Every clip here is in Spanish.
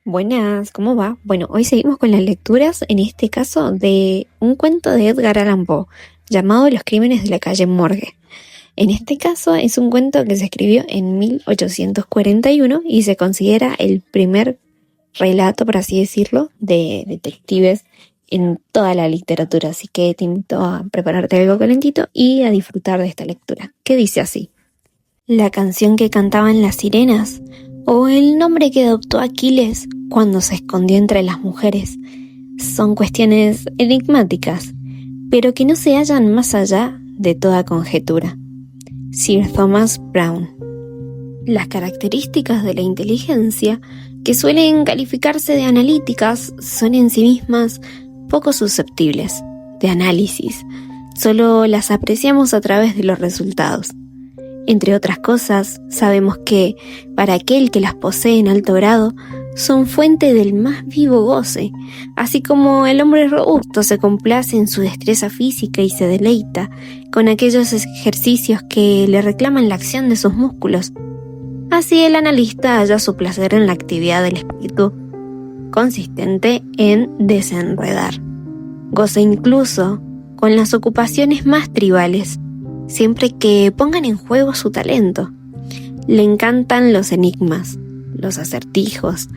Buenas, ¿cómo va? Bueno, hoy seguimos con las lecturas, en este caso de un cuento de Edgar Allan Poe, llamado Los crímenes de la calle Morgue. En este caso es un cuento que se escribió en 1841 y se considera el primer relato, por así decirlo, de detectives en toda la literatura. Así que te invito a prepararte algo calentito y a disfrutar de esta lectura, que dice así: la canción que cantaban las sirenas, o el nombre que adoptó Aquiles cuando se escondió entre las mujeres, son cuestiones enigmáticas, pero que no se hallan más allá de toda conjetura. Sir Thomas Browne. Las características de la inteligencia, que suelen calificarse de analíticas, son en sí mismas poco susceptibles de análisis. Solo las apreciamos a través de los resultados. Entre otras cosas, sabemos que, para aquel que las posee en alto grado, son fuente del más vivo goce, así como el hombre robusto se complace en su destreza física y se deleita con aquellos ejercicios que le reclaman la acción de sus músculos. Así el analista halla su placer en la actividad del espíritu, consistente en desenredar. Goza incluso con las ocupaciones más tribales, siempre que pongan en juego su talento. Le encantan los enigmas, los acertijos,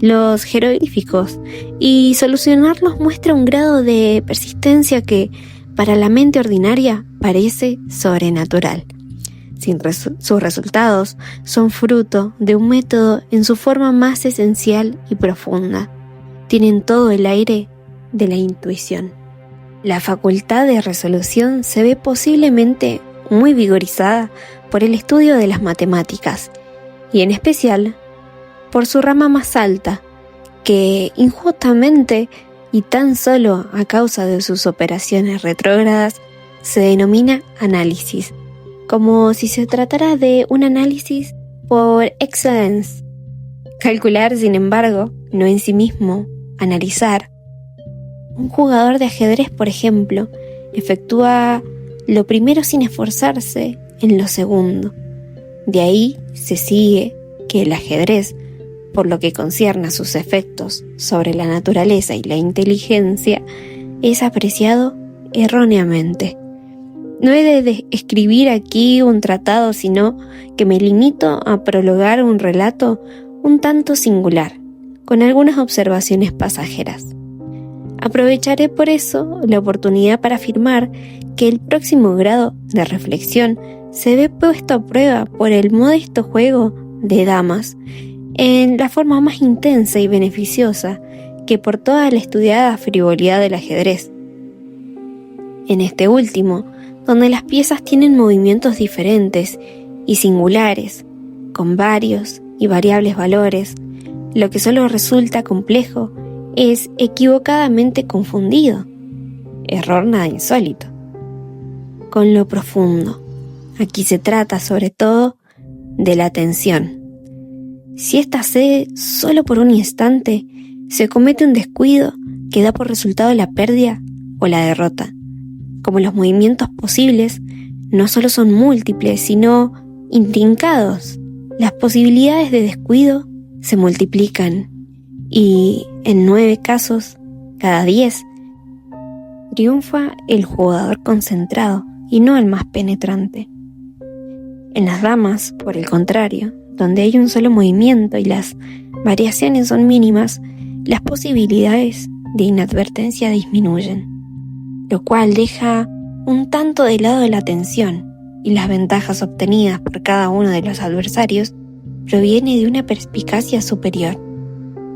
los jeroglíficos, y solucionarlos muestra un grado de persistencia que, para la mente ordinaria, parece sobrenatural. Sus resultados son fruto de un método en su forma más esencial y profunda. Tienen todo el aire de la intuición. La facultad de resolución se ve posiblemente muy vigorizada por el estudio de las matemáticas, y en especial por su rama más alta, que injustamente y tan solo a causa de sus operaciones retrógradas se denomina análisis, como si se tratara de un análisis por excellence. Calcular, sin embargo, no en sí mismo analizar. Un jugador de ajedrez, por ejemplo, efectúa lo primero sin esforzarse en lo segundo. De ahí se sigue que el ajedrez, por lo que concierne a sus efectos sobre la naturaleza y la inteligencia, es apreciado erróneamente. No he de escribir aquí un tratado, sino que me limito a prologar un relato un tanto singular, con algunas observaciones pasajeras. Aprovecharé por eso la oportunidad para afirmar que el próximo grado de reflexión se ve puesto a prueba por el modesto juego de damas, en la forma más intensa y beneficiosa que por toda la estudiada frivolidad del ajedrez. En este último, donde las piezas tienen movimientos diferentes y singulares, con varios y variables valores, lo que solo resulta complejo es equivocadamente confundido, error nada insólito, con lo profundo. Aquí se trata sobre todo de la atención. Si ésta cede solo por un instante, se comete un descuido que da por resultado la pérdida o la derrota. Como los movimientos posibles no solo son múltiples, sino intrincados, las posibilidades de descuido se multiplican y, en 9 casos, cada 10, triunfa el jugador concentrado y no el más penetrante. En las damas, por el contrario, donde hay un solo movimiento y las variaciones son mínimas, las posibilidades de inadvertencia disminuyen, lo cual deja un tanto de lado la atención, y las ventajas obtenidas por cada uno de los adversarios proviene de una perspicacia superior.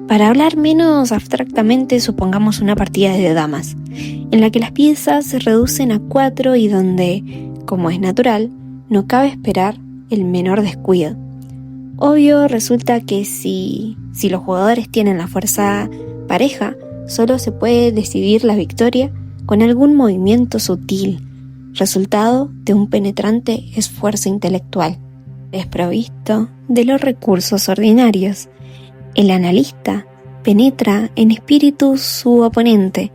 Para hablar menos abstractamente, supongamos una partida de damas, en la que las piezas se reducen a 4 y donde, como es natural, no cabe esperar el menor descuido. Obvio resulta que si los jugadores tienen la fuerza pareja, solo se puede decidir la victoria con algún movimiento sutil, resultado de un penetrante esfuerzo intelectual, desprovisto de los recursos ordinarios. El analista penetra en espíritu su oponente,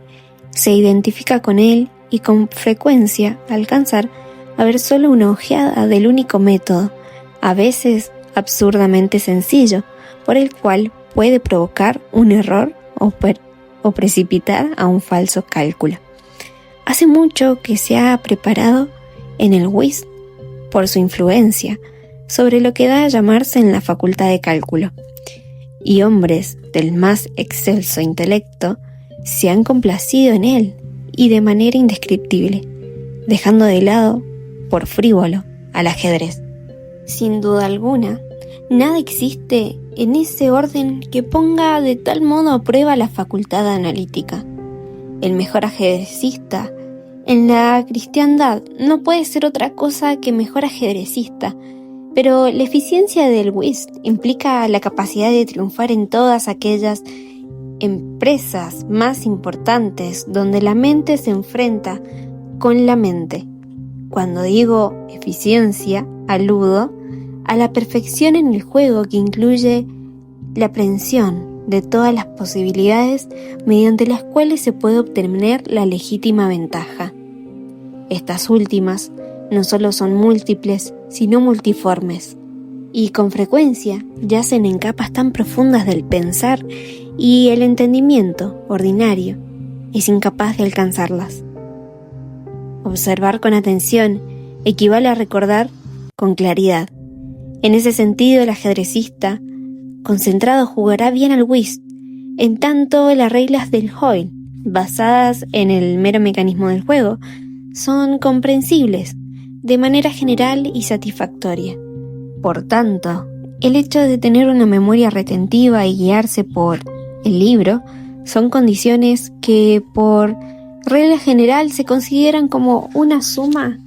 se identifica con él y con frecuencia alcanzar a ver solo una ojeada del único método, a veces absurdamente sencillo, por el cual puede provocar un error o precipitar a un falso cálculo. Hace mucho que se ha preparado en el whist por su influencia sobre lo que da a llamarse en la facultad de cálculo, y hombres del más excelso intelecto se han complacido en él y de manera indescriptible, dejando de lado, por frívolo, al ajedrez. Sin duda alguna, nada existe en ese orden que ponga de tal modo a prueba la facultad analítica. El mejor ajedrecista en la cristiandad no puede ser otra cosa que mejor ajedrecista, pero la eficiencia del whist implica la capacidad de triunfar en todas aquellas empresas más importantes donde la mente se enfrenta con la mente. Cuando digo eficiencia, aludo a la perfección en el juego que incluye la aprehensión de todas las posibilidades mediante las cuales se puede obtener la legítima ventaja. Estas últimas no solo son múltiples, sino multiformes, y con frecuencia yacen en capas tan profundas del pensar y el entendimiento ordinario es incapaz de alcanzarlas. Observar con atención equivale a recordar con claridad. En ese sentido, el ajedrecista concentrado jugará bien al whist, en tanto las reglas del Hoyle, basadas en el mero mecanismo del juego, son comprensibles de manera general y satisfactoria. Por tanto, el hecho de tener una memoria retentiva y guiarse por el libro son condiciones que por regla general se consideran como una suma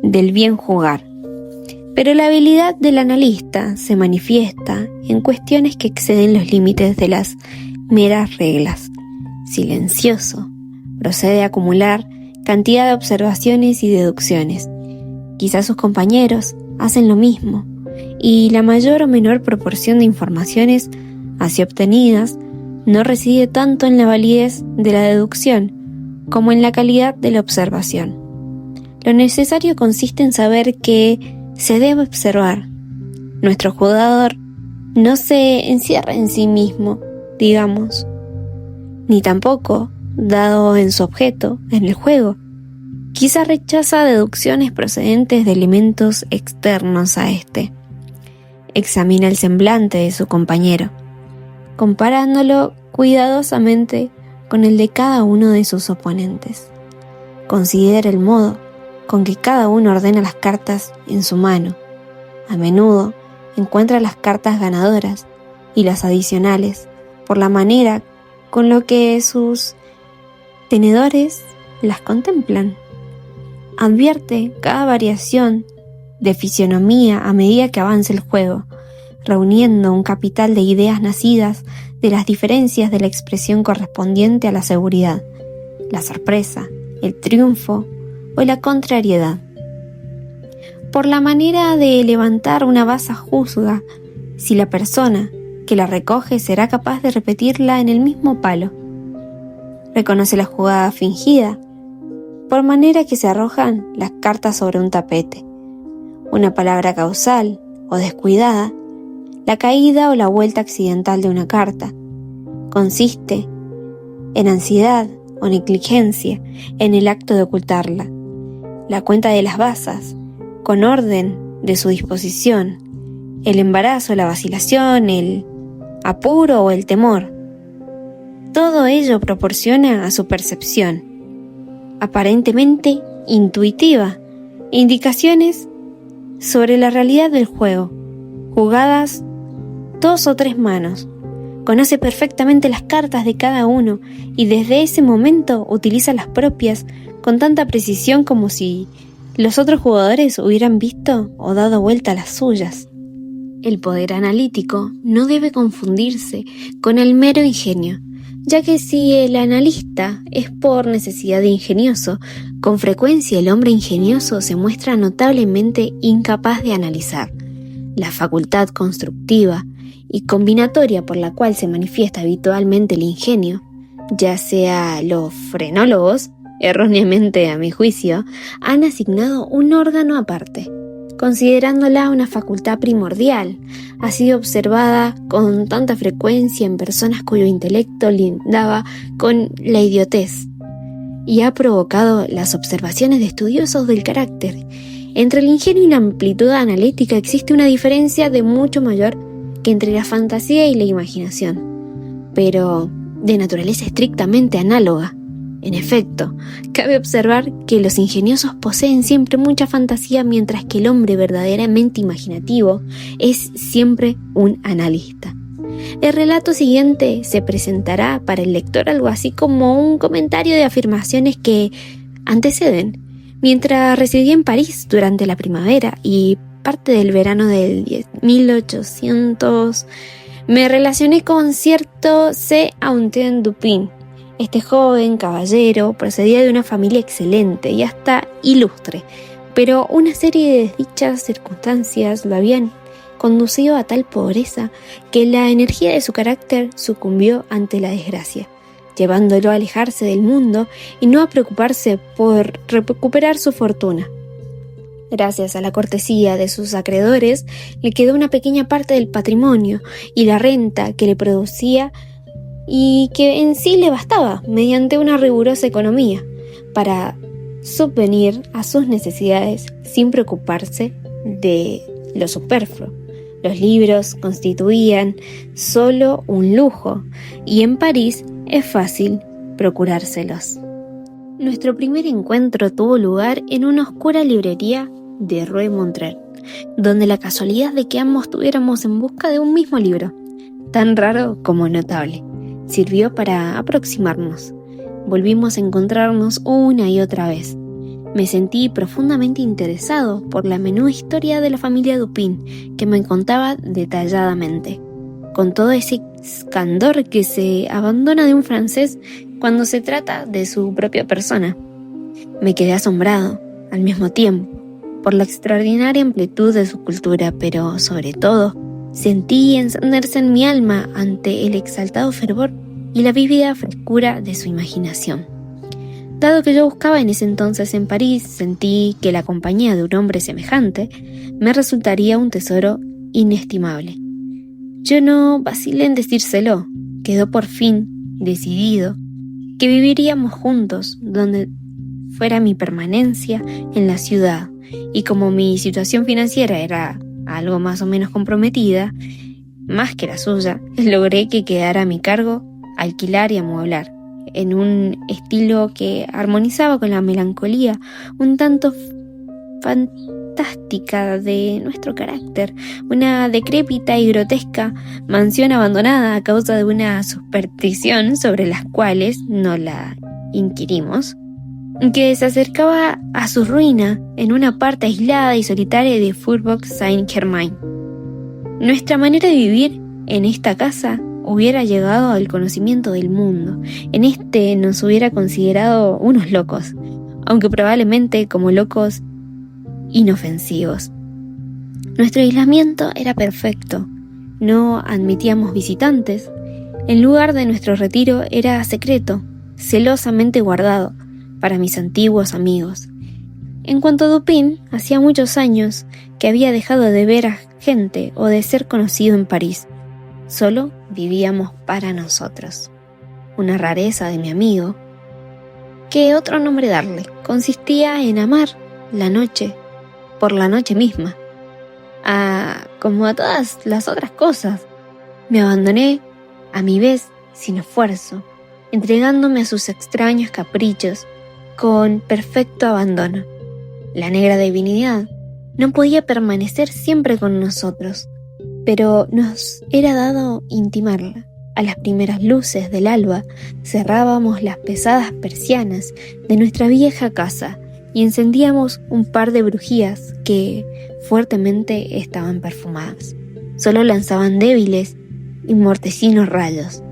del bien jugar. Pero la habilidad del analista se manifiesta en cuestiones que exceden los límites de las meras reglas. Silencioso, procede a acumular cantidad de observaciones y deducciones. Quizás sus compañeros hacen lo mismo, y la mayor o menor proporción de informaciones así obtenidas no reside tanto en la validez de la deducción como en la calidad de la observación. Lo necesario consiste en saber que se debe observar. Nuestro jugador no se encierra en sí mismo, digamos, ni tampoco, dado en su objeto, en el juego. Quizá rechaza deducciones procedentes de elementos externos a éste. Examina el semblante de su compañero, comparándolo cuidadosamente con el de cada uno de sus oponentes. Considera el modo con que cada uno ordena las cartas en su mano. A menudo encuentra las cartas ganadoras y las adicionales por la manera con lo que sus tenedores las contemplan. Advierte cada variación de fisionomía a medida que avanza el juego, reuniendo un capital de ideas nacidas de las diferencias de la expresión correspondiente a la seguridad, la sorpresa, el triunfo o la contrariedad. Por la manera de levantar una baza juzga si la persona que la recoge será capaz de repetirla en el mismo palo. Reconoce la jugada fingida, por manera que se arrojan las cartas sobre un tapete. Una palabra causal o descuidada, la caída o la vuelta accidental de una carta, consiste en ansiedad o negligencia en el acto de ocultarla. La cuenta de las bazas, con orden de su disposición, el embarazo, la vacilación, el apuro o el temor. Todo ello proporciona a su percepción, aparentemente intuitiva, indicaciones sobre la realidad del juego, jugadas 2 o 3 manos. Conoce perfectamente las cartas de cada uno y desde ese momento utiliza las propias con tanta precisión como si los otros jugadores hubieran visto o dado vuelta a las suyas. El poder analítico no debe confundirse con el mero ingenio, ya que si el analista es por necesidad de ingenioso, con frecuencia el hombre ingenioso se muestra notablemente incapaz de analizar. La facultad constructiva y combinatoria por la cual se manifiesta habitualmente el ingenio, ya sea los frenólogos, erróneamente a mi juicio, han asignado un órgano aparte, considerándola una facultad primordial. Ha sido observada con tanta frecuencia en personas cuyo intelecto lindaba con la idiotez y ha provocado las observaciones de estudiosos del carácter. Entre el ingenio y la amplitud analítica existe una diferencia de mucho mayor que entre la fantasía y la imaginación, pero de naturaleza estrictamente análoga. En efecto, cabe observar que los ingeniosos poseen siempre mucha fantasía, mientras que el hombre verdaderamente imaginativo es siempre un analista. El relato siguiente se presentará para el lector algo así como un comentario de afirmaciones que anteceden. Mientras residí en París durante la primavera y parte del verano del 1800, me relacioné con cierto C. Antoine Dupin. Este joven caballero procedía de una familia excelente y hasta ilustre, pero una serie de desdichas circunstancias lo habían conducido a tal pobreza que la energía de su carácter sucumbió ante la desgracia, llevándolo a alejarse del mundo y no a preocuparse por recuperar su fortuna. Gracias a la cortesía de sus acreedores, le quedó una pequeña parte del patrimonio y la renta que le producía y que en sí le bastaba, mediante una rigurosa economía, para subvenir a sus necesidades sin preocuparse de lo superfluo. Los libros constituían solo un lujo y en París es fácil procurárselos. Nuestro primer encuentro tuvo lugar en una oscura librería de Rue Montreuil, donde la casualidad de que ambos estuviéramos en busca de un mismo libro, tan raro como notable, sirvió para aproximarnos. Volvimos a encontrarnos una y otra vez. Me sentí profundamente interesado por la menuda historia de la familia Dupin, que me contaba detalladamente, con todo ese candor que se abandona de un francés cuando se trata de su propia persona. Me quedé asombrado, al mismo tiempo, por la extraordinaria amplitud de su cultura, pero sobre todo, sentí encenderse en mi alma ante el exaltado fervor y la vívida frescura de su imaginación. Dado que yo buscaba en ese entonces en París, sentí que la compañía de un hombre semejante me resultaría un tesoro inestimable. Yo no vacilé en decírselo. Quedó por fin decidido que viviríamos juntos donde fuera mi permanencia en la ciudad, y como mi situación financiera era algo más o menos comprometida, más que la suya, logré que quedara a mi cargo alquilar y amueblar, en un estilo que armonizaba con la melancolía un tanto fantástica de nuestro carácter, una decrépita y grotesca mansión abandonada a causa de una superstición sobre las cuales no la inquirimos, que se acercaba a su ruina en una parte aislada y solitaria de Faubourg Saint-Germain. Nuestra manera de vivir en esta casa hubiera llegado al conocimiento del mundo. En este nos hubiera considerado unos locos, aunque probablemente como locos inofensivos. Nuestro aislamiento era perfecto. No admitíamos visitantes. El lugar de nuestro retiro era secreto, celosamente guardado para mis antiguos amigos. En cuanto a Dupin, hacía muchos años que había dejado de ver a gente o de ser conocido en París. Solo vivíamos para nosotros. Una rareza de mi amigo. ¿Qué otro nombre darle? Consistía en amar la noche por la noche misma. Como a todas las otras cosas, me abandoné a mi vez sin esfuerzo, entregándome a sus extraños caprichos con perfecto abandono. La negra divinidad no podía permanecer siempre con nosotros, pero nos era dado intimarla. A las primeras luces del alba cerrábamos las pesadas persianas de nuestra vieja casa y encendíamos un par de bujías que fuertemente estaban perfumadas. Solo lanzaban débiles y mortecinos rayos.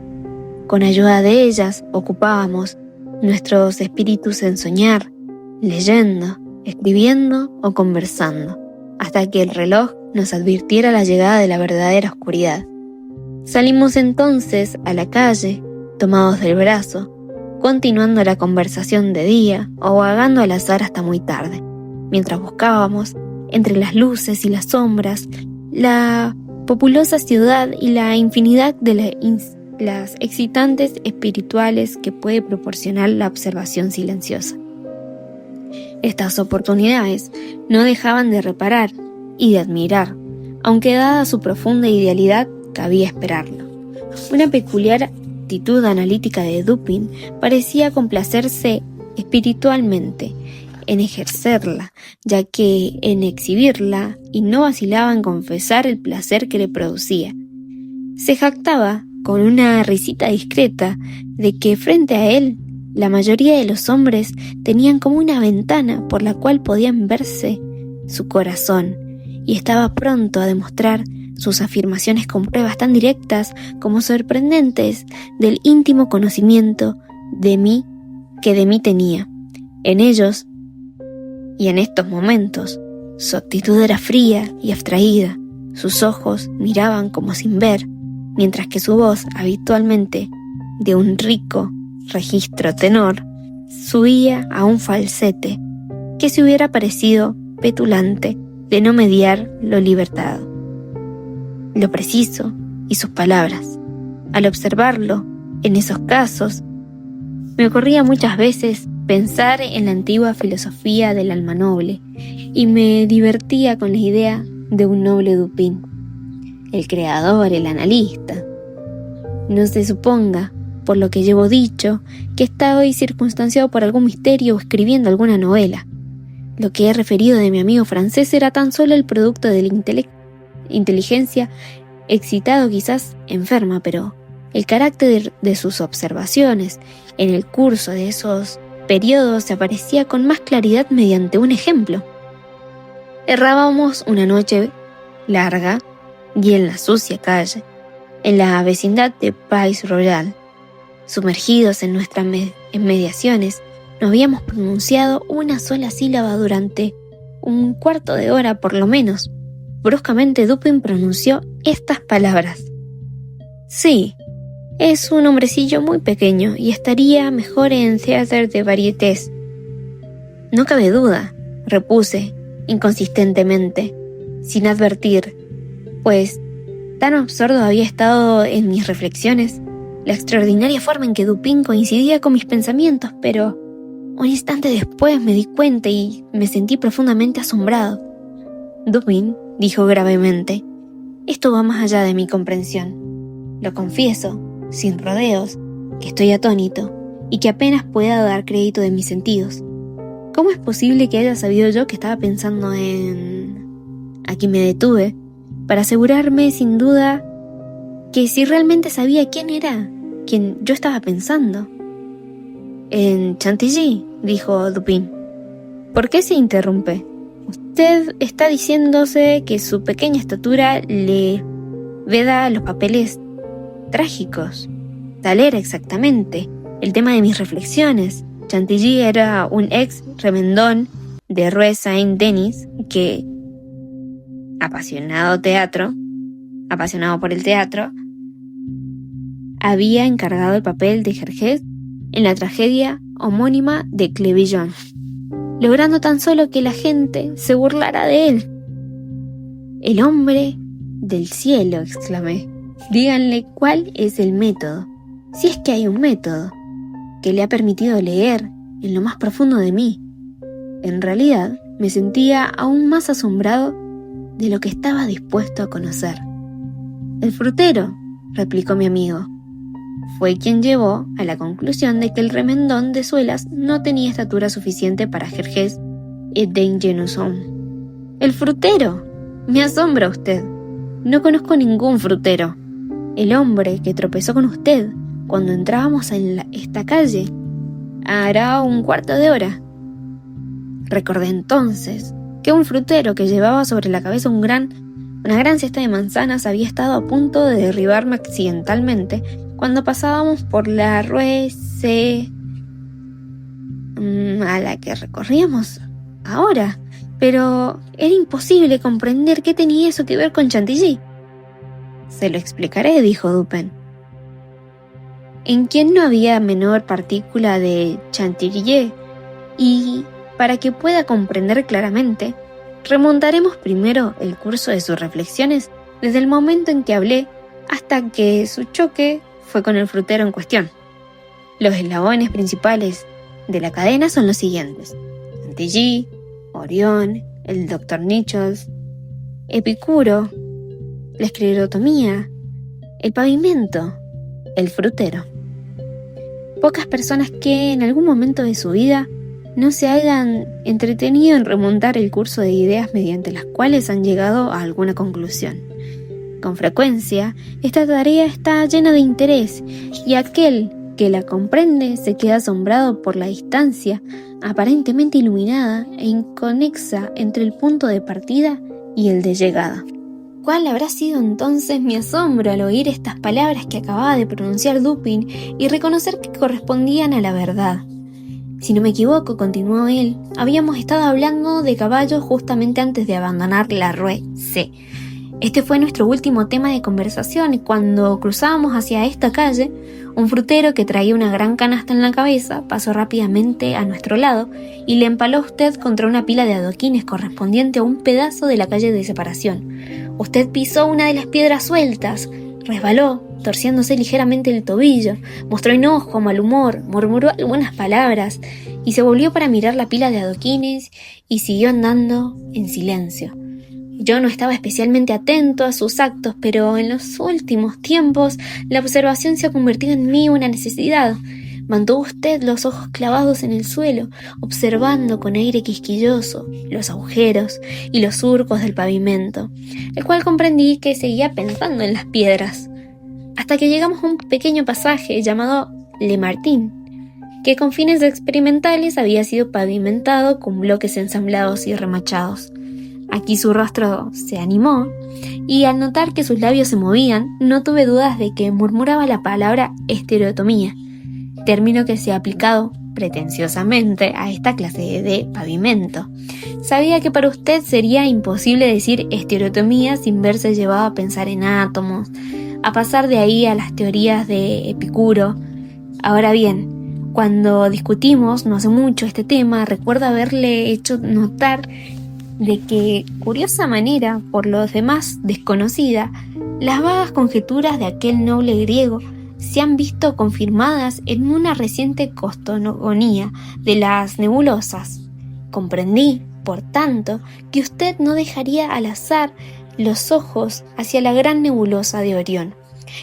Con ayuda de ellas ocupábamos nuestros espíritus en soñar, leyendo, escribiendo o conversando, hasta que el reloj nos advirtiera la llegada de la verdadera oscuridad. Salimos entonces a la calle, tomados del brazo, continuando la conversación de día o vagando al azar hasta muy tarde, mientras buscábamos entre las luces y las sombras, la populosa ciudad y la infinidad de las excitantes espirituales que puede proporcionar la observación silenciosa. Estas oportunidades no dejaban de reparar y de admirar, aunque dada su profunda idealidad, cabía esperarlo. Una peculiar actitud analítica de Dupin parecía complacerse espiritualmente en ejercerla, ya que en exhibirla, y no vacilaba en confesar el placer que le producía. Se jactaba, con una risita discreta, de que frente a él, la mayoría de los hombres tenían como una ventana por la cual podían verse su corazón, y estaba pronto a demostrar sus afirmaciones con pruebas tan directas como sorprendentes del íntimo conocimiento de mí que de mí tenía. En ellos, y en estos momentos, su actitud era fría y abstraída, sus ojos miraban como sin ver, mientras que su voz, habitualmente de un rico registro tenor, subía a un falsete que se hubiera parecido petulante de no mediar lo libertado, lo preciso y sus palabras. Al observarlo, en esos casos, me ocurría muchas veces pensar en la antigua filosofía del alma noble, y me divertía con la idea de un noble Dupin, el creador, el analista. No se suponga, por lo que llevo dicho, que está hoy circunstanciado por algún misterio o escribiendo alguna novela. Lo que he referido de mi amigo francés era tan solo el producto de la inteligencia, excitado, quizás enferma, pero el carácter de sus observaciones en el curso de esos periodos se aparecía con más claridad mediante un ejemplo. Errábamos una noche larga y en la sucia calle, en la vecindad de Pays Royal. Sumergidos en nuestras inmediaciones, no habíamos pronunciado una sola sílaba durante un cuarto de hora por lo menos. Bruscamente Dupin pronunció estas palabras: «Sí, es un hombrecillo muy pequeño y estaría mejor en Theatre de Variétés». «No cabe duda», repuse inconsistentemente, sin advertir, pues tan absorto había estado en mis reflexiones, la extraordinaria forma en que Dupin coincidía con mis pensamientos, pero un instante después me di cuenta y me sentí profundamente asombrado. «Dupin», dijo gravemente, «esto va más allá de mi comprensión. Lo confieso, sin rodeos, que estoy atónito y que apenas pueda dar crédito de mis sentidos. ¿Cómo es posible que haya sabido yo que estaba pensando en...?» Aquí me detuve para asegurarme sin duda que si realmente sabía quién era quien yo estaba pensando. «En Chantilly», dijo Dupin. «¿Por qué se interrumpe? Usted está diciéndose que su pequeña estatura le veda los papeles trágicos». Tal era exactamente el tema de mis reflexiones. Chantilly era un ex remendón de Rue Saint-Denis que, apasionado por el teatro, había encargado el papel de Jerjes en la tragedia homónima de Crebillon, logrando tan solo que la gente se burlara de él. «El hombre del cielo», exclamé. «Díganle cuál es el método, si es que hay un método, que le ha permitido leer en lo más profundo de mí». En realidad, me sentía aún más asombrado de lo que estaba dispuesto a conocer. «El frutero», replicó mi amigo, «fue quien llevó a la conclusión de que el remendón de suelas no tenía estatura suficiente para Jerjes et d'Ingenus homme». «¿El frutero? Me asombra usted. No conozco ningún frutero. El hombre que tropezó con usted cuando entrábamos en esta calle hará un cuarto de hora». Recordé entonces que un frutero que llevaba sobre la cabeza una gran cesta de manzanas había estado a punto de derribarme accidentalmente cuando pasábamos por la Rue C, a la que recorríamos ahora, pero era imposible comprender qué tenía eso que ver con Chantilly. «Se lo explicaré», dijo Dupin. «En quien no había menor partícula de Chantilly, y para que pueda comprender claramente, Remontaremos primero el curso de sus reflexiones desde el momento en que hablé hasta que su choque fue con el frutero en cuestión. Los eslabones principales de la cadena son los siguientes: Chantilly, Orión, el Dr. Nichols, Epicuro, la esclerotomía, el pavimento, el frutero. Pocas personas que en algún momento de su vida no se hayan entretenido en remontar el curso de ideas mediante las cuales han llegado a alguna conclusión. Con frecuencia, esta tarea está llena de interés y aquel que la comprende se queda asombrado por la distancia aparentemente iluminada e inconexa entre el punto de partida y el de llegada. ¿Cuál habrá sido entonces mi asombro al oír estas palabras que acababa de pronunciar Dupin y reconocer que correspondían a la verdad? Si no me equivoco, continuó él, habíamos estado hablando de caballos justamente antes de abandonar la Rue C. Este fue nuestro último tema de conversación y cuando cruzábamos hacia esta calle, un frutero que traía una gran canasta en la cabeza pasó rápidamente a nuestro lado y le empaló a usted contra una pila de adoquines correspondiente a un pedazo de la calle de separación. Usted pisó una de las piedras sueltas, resbaló, torciéndose ligeramente el tobillo, mostró enojo, mal humor, murmuró algunas palabras y se volvió para mirar la pila de adoquines y siguió andando en silencio. Yo no estaba especialmente atento a sus actos, pero en los últimos tiempos la observación se ha convertido en mí una necesidad. Mantuvo usted los ojos clavados en el suelo, observando con aire quisquilloso los agujeros y los surcos del pavimento, el cual comprendí que seguía pensando en las piedras, hasta que llegamos a un pequeño pasaje llamado Le Martin, que con fines experimentales había sido pavimentado con bloques ensamblados y remachados. Aquí su rostro se animó, y al notar que sus labios se movían, no tuve dudas de que murmuraba la palabra estereotomía, término que se ha aplicado pretenciosamente a esta clase de pavimento. Sabía que para usted sería imposible decir estereotomía sin verse llevado a pensar en átomos, a pasar de ahí a las teorías de Epicuro. Ahora bien, cuando discutimos no hace mucho este tema, recuerdo haberle hecho notar de que, curiosa manera, por los demás desconocida, las vagas conjeturas de aquel noble griego se han visto confirmadas en una reciente cosmogonía de las nebulosas. Comprendí, por tanto, que usted no dejaría al azar los ojos hacia la gran nebulosa de Orión,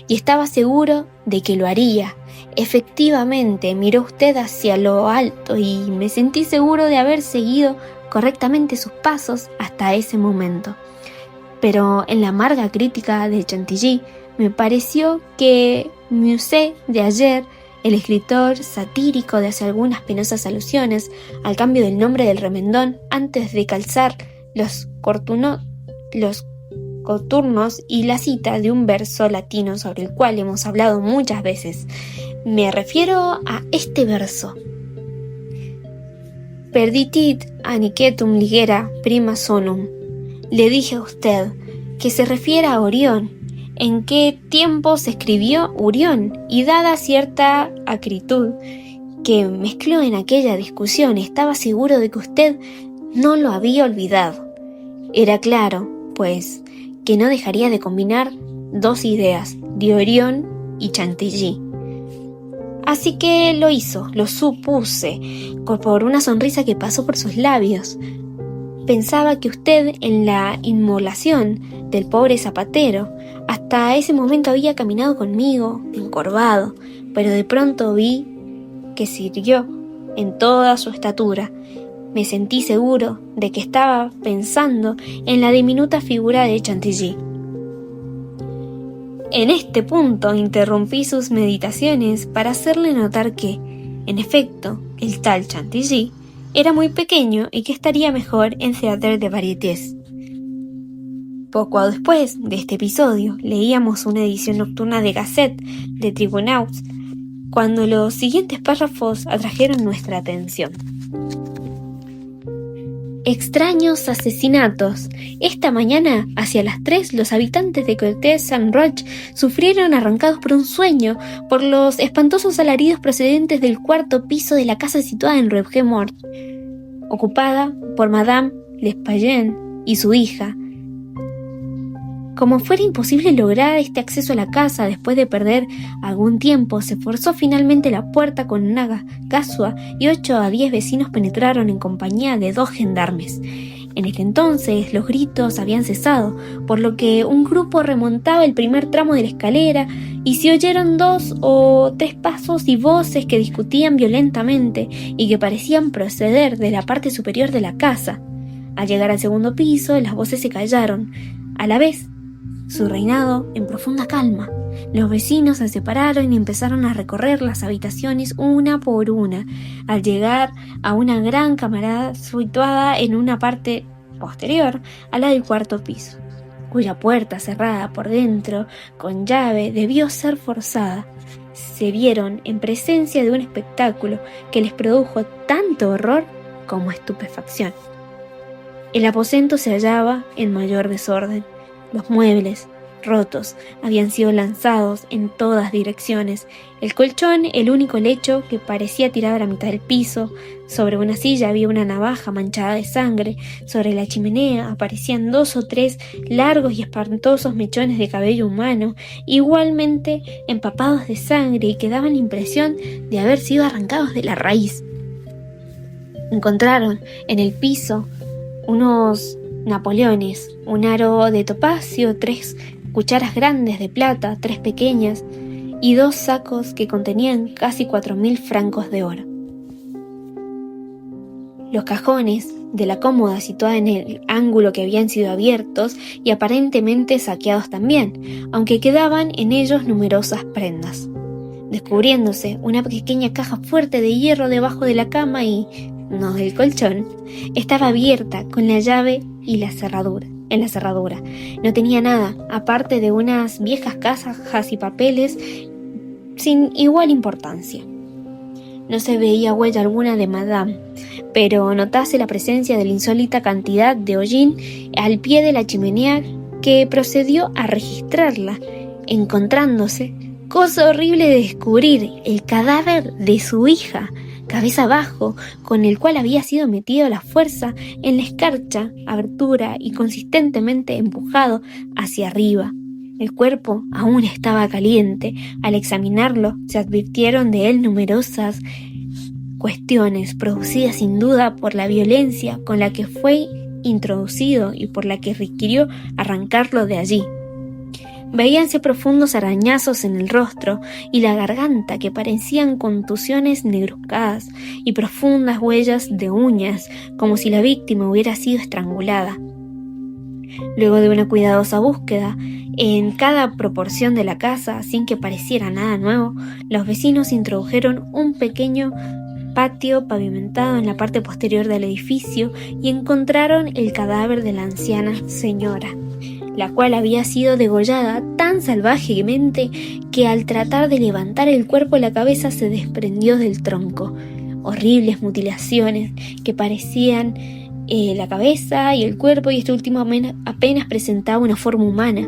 y estaba seguro de que lo haría. Efectivamente, miró usted hacia lo alto y me sentí seguro de haber seguido correctamente sus pasos hasta ese momento. Pero en la amarga crítica de Chantilly me pareció que Musset de ayer, el escritor satírico de hace algunas penosas alusiones al cambio del nombre del remendón antes de calzar los coturnos y la cita de un verso latino sobre el cual hemos hablado muchas veces. Me refiero a este verso: Perditit anicetum ligera prima sonum. Le dije a usted que se refiere a Orión, en qué tiempo se escribió Urión, y dada cierta acritud que mezcló en aquella discusión, estaba seguro de que usted no lo había olvidado. Era claro, pues, que no dejaría de combinar dos ideas, de Orión y Chantilly. Así que lo hizo, lo supuse, por una sonrisa que pasó por sus labios. Pensaba que usted, en la inmolación del pobre zapatero, hasta ese momento había caminado conmigo, encorvado, pero de pronto vi que siguió en toda su estatura. Me sentí seguro de que estaba pensando en la diminuta figura de Chantilly. En este punto interrumpí sus meditaciones para hacerle notar que, en efecto, el tal Chantilly era muy pequeño y que estaría mejor en Theatre de Variétés. Poco después de este episodio, leíamos una edición nocturna de Gazette de Tribunaux, cuando los siguientes párrafos atrajeron nuestra atención. Extraños asesinatos. Esta mañana, hacia las 3, los habitantes de Côté-Saint-Roch sufrieron, arrancados por un sueño, por los espantosos alaridos procedentes del cuarto piso de la casa situada en Rouget-Mort, ocupada por Madame L'Espagyen, y su hija. Como fuera imposible lograr este acceso a la casa después de perder algún tiempo, se forzó finalmente la puerta con una gasua y 8 a 10 vecinos penetraron en compañía de 2 gendarmes. En este entonces los gritos habían cesado, por lo que un grupo remontaba el primer tramo de la escalera y se oyeron 2 o 3 pasos y voces que discutían violentamente y que parecían proceder de la parte superior de la casa. Al llegar al segundo piso, las voces se callaron. A la vez, su reinado en profunda calma. Los vecinos se separaron y empezaron a recorrer las habitaciones una por una, al llegar a una gran cámara situada en una parte posterior a la del cuarto piso, cuya puerta, cerrada por dentro con llave, debió ser forzada. Se vieron en presencia de un espectáculo que les produjo tanto horror como estupefacción. El aposento se hallaba en mayor desorden. Los muebles, rotos, habían sido lanzados en todas direcciones. El colchón, el único lecho que parecía tirado a la mitad del piso. Sobre una silla había una navaja manchada de sangre. Sobre la chimenea aparecían 2 o 3 largos y espantosos mechones de cabello humano, igualmente empapados de sangre y que daban la impresión de haber sido arrancados de la raíz. Encontraron en el piso unos napoleones, un aro de topacio, 3 cucharas grandes de plata, 3 pequeñas, y 2 sacos que contenían casi 4.000 francos de oro. Los cajones de la cómoda situada en el ángulo que habían sido abiertos y aparentemente saqueados también, aunque quedaban en ellos numerosas prendas. Descubriéndose una pequeña caja fuerte de hierro debajo de la cama y, no del colchón, estaba abierta con la llave y la cerradura. En la cerradura no tenía nada, aparte de unas viejas cajas y papeles sin igual importancia. No se veía huella alguna de Madame, pero notase la presencia de la insólita cantidad de hollín al pie de la chimenea, que procedió a registrarla, encontrándose, cosa horrible de descubrir, el cadáver de su hija, cabeza abajo, con el cual había sido metido a la fuerza en la escarcha, abertura y consistentemente empujado hacia arriba. El cuerpo aún estaba caliente. Al examinarlo, se advirtieron de él numerosas cuestiones, producidas sin duda por la violencia con la que fue introducido y por la que requirió arrancarlo de allí. Veíanse profundos arañazos en el rostro y la garganta que parecían contusiones negruzcadas y profundas huellas de uñas, como si la víctima hubiera sido estrangulada. Luego de una cuidadosa búsqueda en cada proporción de la casa, sin que pareciera nada nuevo, los vecinos introdujeron un pequeño patio pavimentado en la parte posterior del edificio y encontraron el cadáver de la anciana señora, la cual había sido degollada tan salvajemente que al tratar de levantar el cuerpo la cabeza se desprendió del tronco. Horribles mutilaciones que parecían la cabeza y el cuerpo, y este último apenas presentaba una forma humana.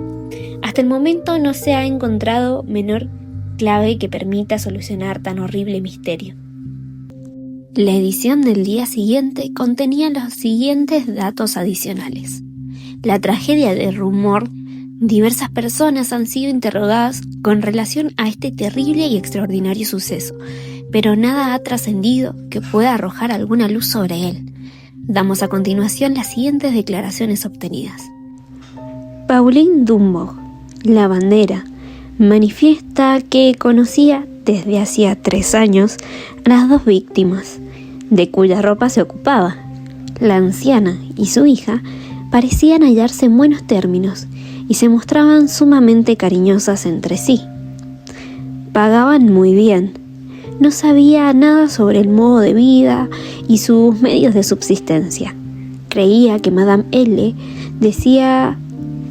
Hasta el momento no se ha encontrado menor clave que permita solucionar tan horrible misterio. La edición del día siguiente contenía los siguientes datos adicionales. La tragedia de Rumort. Diversas personas han sido interrogadas con relación a este terrible y extraordinario suceso, pero nada ha trascendido que pueda arrojar alguna luz sobre él. Damos a continuación las siguientes declaraciones obtenidas. Pauline Dubourg, lavandera, manifiesta que conocía desde hacía 3 años a las 2 víctimas, de cuya ropa se ocupaba. La anciana y su hija parecían hallarse en buenos términos y se mostraban sumamente cariñosas entre sí. Pagaban muy bien. No sabía nada sobre el modo de vida y sus medios de subsistencia. Creía que Madame L. decía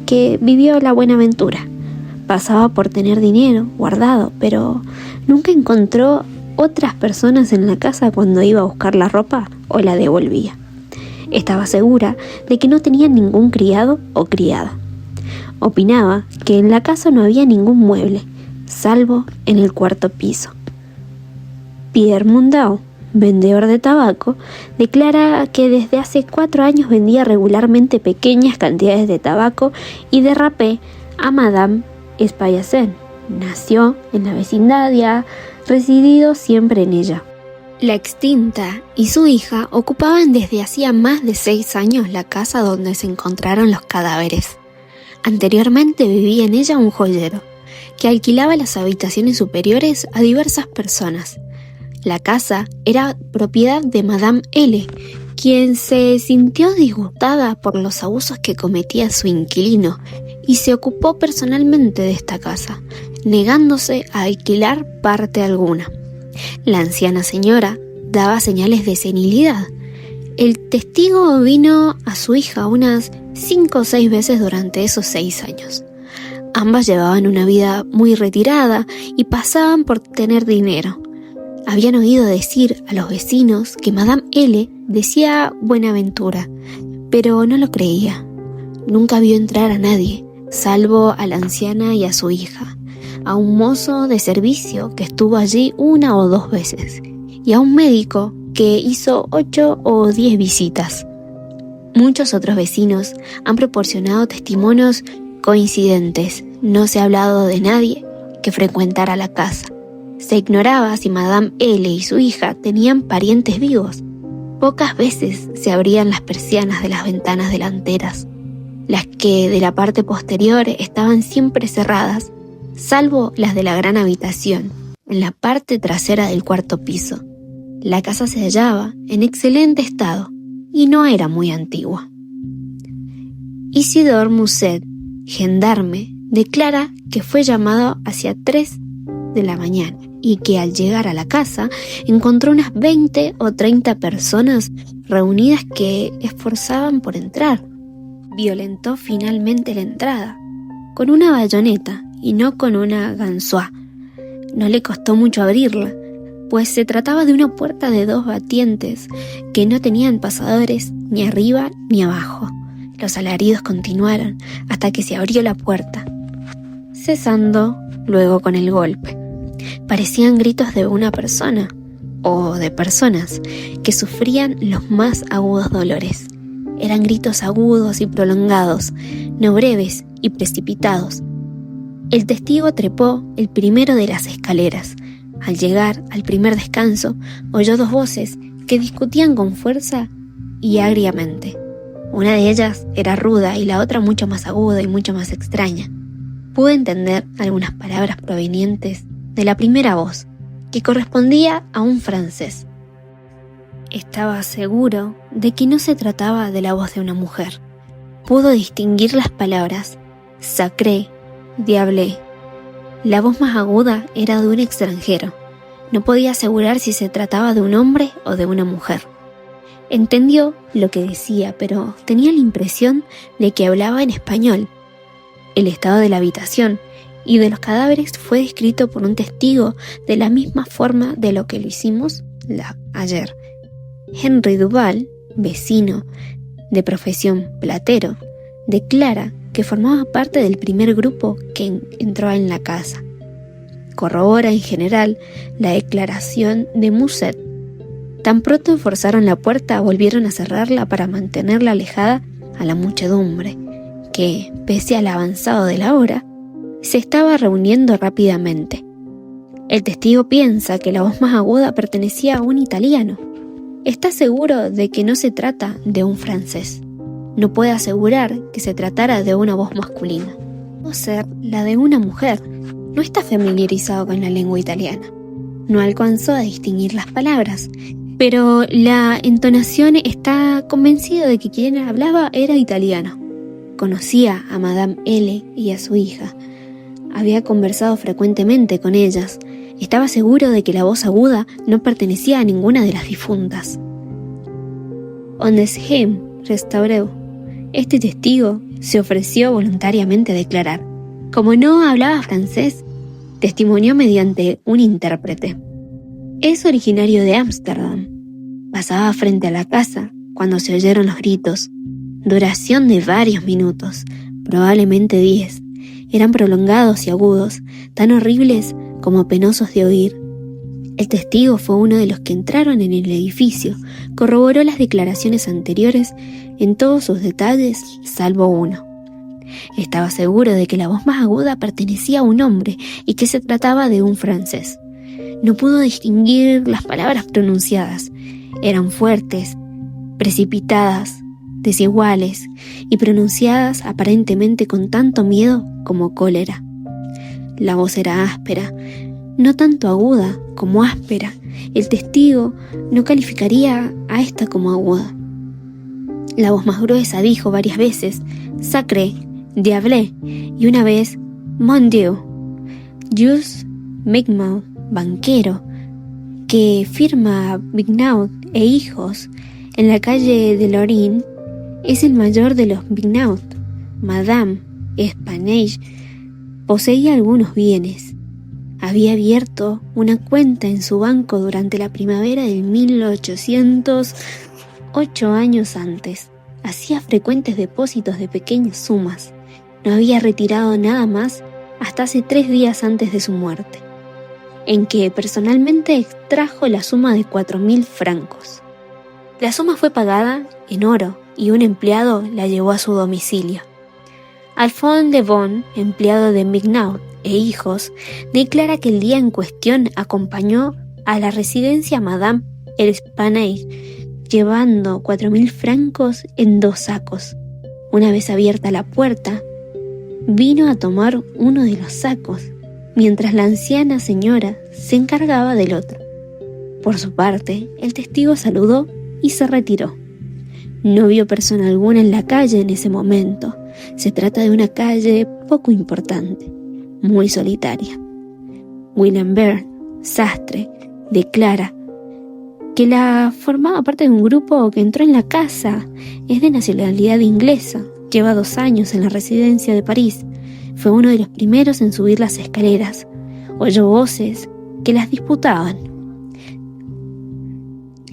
que vivió la buena aventura. Pasaba por tener dinero guardado, pero nunca encontró otras personas en la casa cuando iba a buscar la ropa o la devolvía. Estaba segura de que no tenía ningún criado o criada. Opinaba que en la casa no había ningún mueble, salvo en el cuarto piso. Pierre Mondau vendedor de tabaco, declara que desde hace 4 años vendía regularmente pequeñas cantidades de tabaco y de rapé a Madame Espaillacén. Nació en la vecindad y ha residido siempre en ella. La extinta y su hija ocupaban desde hacía más de 6 años la casa donde se encontraron los cadáveres. Anteriormente vivía en ella un joyero, que alquilaba las habitaciones superiores a diversas personas. La casa era propiedad de Madame L., quien se sintió disgustada por los abusos que cometía su inquilino y se ocupó personalmente de esta casa, negándose a alquilar parte alguna. La anciana señora daba señales de senilidad. El testigo vino a su hija unas 5 o 6 veces durante esos 6 años. Ambas llevaban una vida muy retirada y pasaban por tener dinero. Habían oído decir a los vecinos que Madame L. decía Buenaventura, pero no lo creía. Nunca vio entrar a nadie, salvo a la anciana y a su hija, a un mozo de servicio que estuvo allí 1 o 2 veces, y a un médico que hizo 8 o 10 visitas. Muchos otros vecinos han proporcionado testimonios coincidentes. No se ha hablado de nadie que frecuentara la casa. Se ignoraba si Madame L. y su hija tenían parientes vivos. Pocas veces se abrían las persianas de las ventanas delanteras. Las que de la parte posterior estaban siempre cerradas, salvo las de la gran habitación, en la parte trasera del 4.º piso. La casa se hallaba en excelente estado y no era muy antigua. Isidore Musset, gendarme, declara que fue llamado hacia 3 de la mañana y que al llegar a la casa encontró unas 20 o 30 personas reunidas que esforzaban por entrar. Violentó finalmente la entrada con una bayoneta y no con una gansoá. No le costó mucho abrirla, pues se trataba de una puerta de 2 batientes que no tenían pasadores ni arriba ni abajo. Los alaridos continuaron hasta que se abrió la puerta, cesando luego con el golpe. Parecían gritos de una persona, o de personas, que sufrían los más agudos dolores. Eran gritos agudos y prolongados, no breves y precipitados. El testigo trepó el primero de las escaleras. Al llegar al primer descanso, oyó 2 voces que discutían con fuerza y agriamente. Una de ellas era ruda y la otra mucho más aguda y mucho más extraña. Pude entender algunas palabras provenientes de la primera voz, que correspondía a un francés. Estaba seguro de que no se trataba de la voz de una mujer. Pudo distinguir las palabras «sacré», «diablé». La voz más aguda era de un extranjero. No podía asegurar si se trataba de un hombre o de una mujer. Entendió lo que decía, pero tenía la impresión de que hablaba en español. El estado de la habitación y de los cadáveres fue descrito por un testigo de la misma forma de lo que lo hicimos ayer. Henry Duval, vecino de profesión platero, declara que formaba parte del primer grupo que entró en la casa. Corrobora en general la declaración de Musset. Tan pronto forzaron la puerta, volvieron a cerrarla para mantenerla alejada a la muchedumbre, que, pese al avanzado de la hora, se estaba reuniendo rápidamente. El testigo piensa que la voz más aguda pertenecía a un italiano. Está seguro de que no se trata de un francés. No puede asegurar que se tratara de una voz masculina. O ser la de una mujer. No está familiarizado con la lengua italiana. No alcanzó a distinguir las palabras, pero la entonación está convencido de que quien hablaba era italiano. Conocía a Madame L. y a su hija. Había conversado frecuentemente con ellas. Estaba seguro de que la voz aguda no pertenecía a ninguna de las difuntas. On him restauró. Este testigo se ofreció voluntariamente a declarar. Como no hablaba francés, testimonió mediante un intérprete. Es originario de Ámsterdam. Pasaba frente a la casa cuando se oyeron los gritos. Duración de varios minutos, probablemente 10. Eran prolongados y agudos, tan horribles como penosos de oír. El testigo fue uno de los que entraron en el edificio, corroboró las declaraciones anteriores en todos sus detalles, salvo uno. Estaba seguro de que la voz más aguda pertenecía a un hombre y que se trataba de un francés. No pudo distinguir las palabras pronunciadas. Eran fuertes, precipitadas, desiguales y pronunciadas aparentemente con tanto miedo como cólera. La voz era áspera, no tanto aguda como áspera. El testigo no calificaría a esta como aguda. La voz más gruesa dijo varias veces «Sacré», «Diable» y una vez «Mon Dieu». Jules Mignaud, banquero, que firma Mignaud e Hijos en la calle de Lorraine, es el mayor de los Mignaud. Madame Espanage poseía algunos bienes. Había abierto una cuenta en su banco durante la primavera de 1800, 8 años antes. Hacía frecuentes depósitos de pequeñas sumas. No había retirado nada más hasta hace 3 días antes de su muerte, en que personalmente extrajo la suma de 4.000 francos. La suma fue pagada en oro y un empleado la llevó a su domicilio. Alphonse de Bon, empleado de Mignaud e Hijos, declara que el día en cuestión acompañó a la residencia a Madame Espanage, llevando 4.000 francos en 2 sacos. Una vez abierta la puerta, vino a tomar uno de los sacos, mientras la anciana señora se encargaba del otro. Por su parte, el testigo saludó y se retiró. No vio persona alguna en la calle en ese momento. Se trata de una calle poco importante, muy solitaria. William Byrne, sastre, declara que la formaba parte de un grupo que entró en la casa. Es de nacionalidad inglesa, lleva 2 años en la residencia de París. Fue uno de los primeros en subir las escaleras. Oyó voces que las disputaban.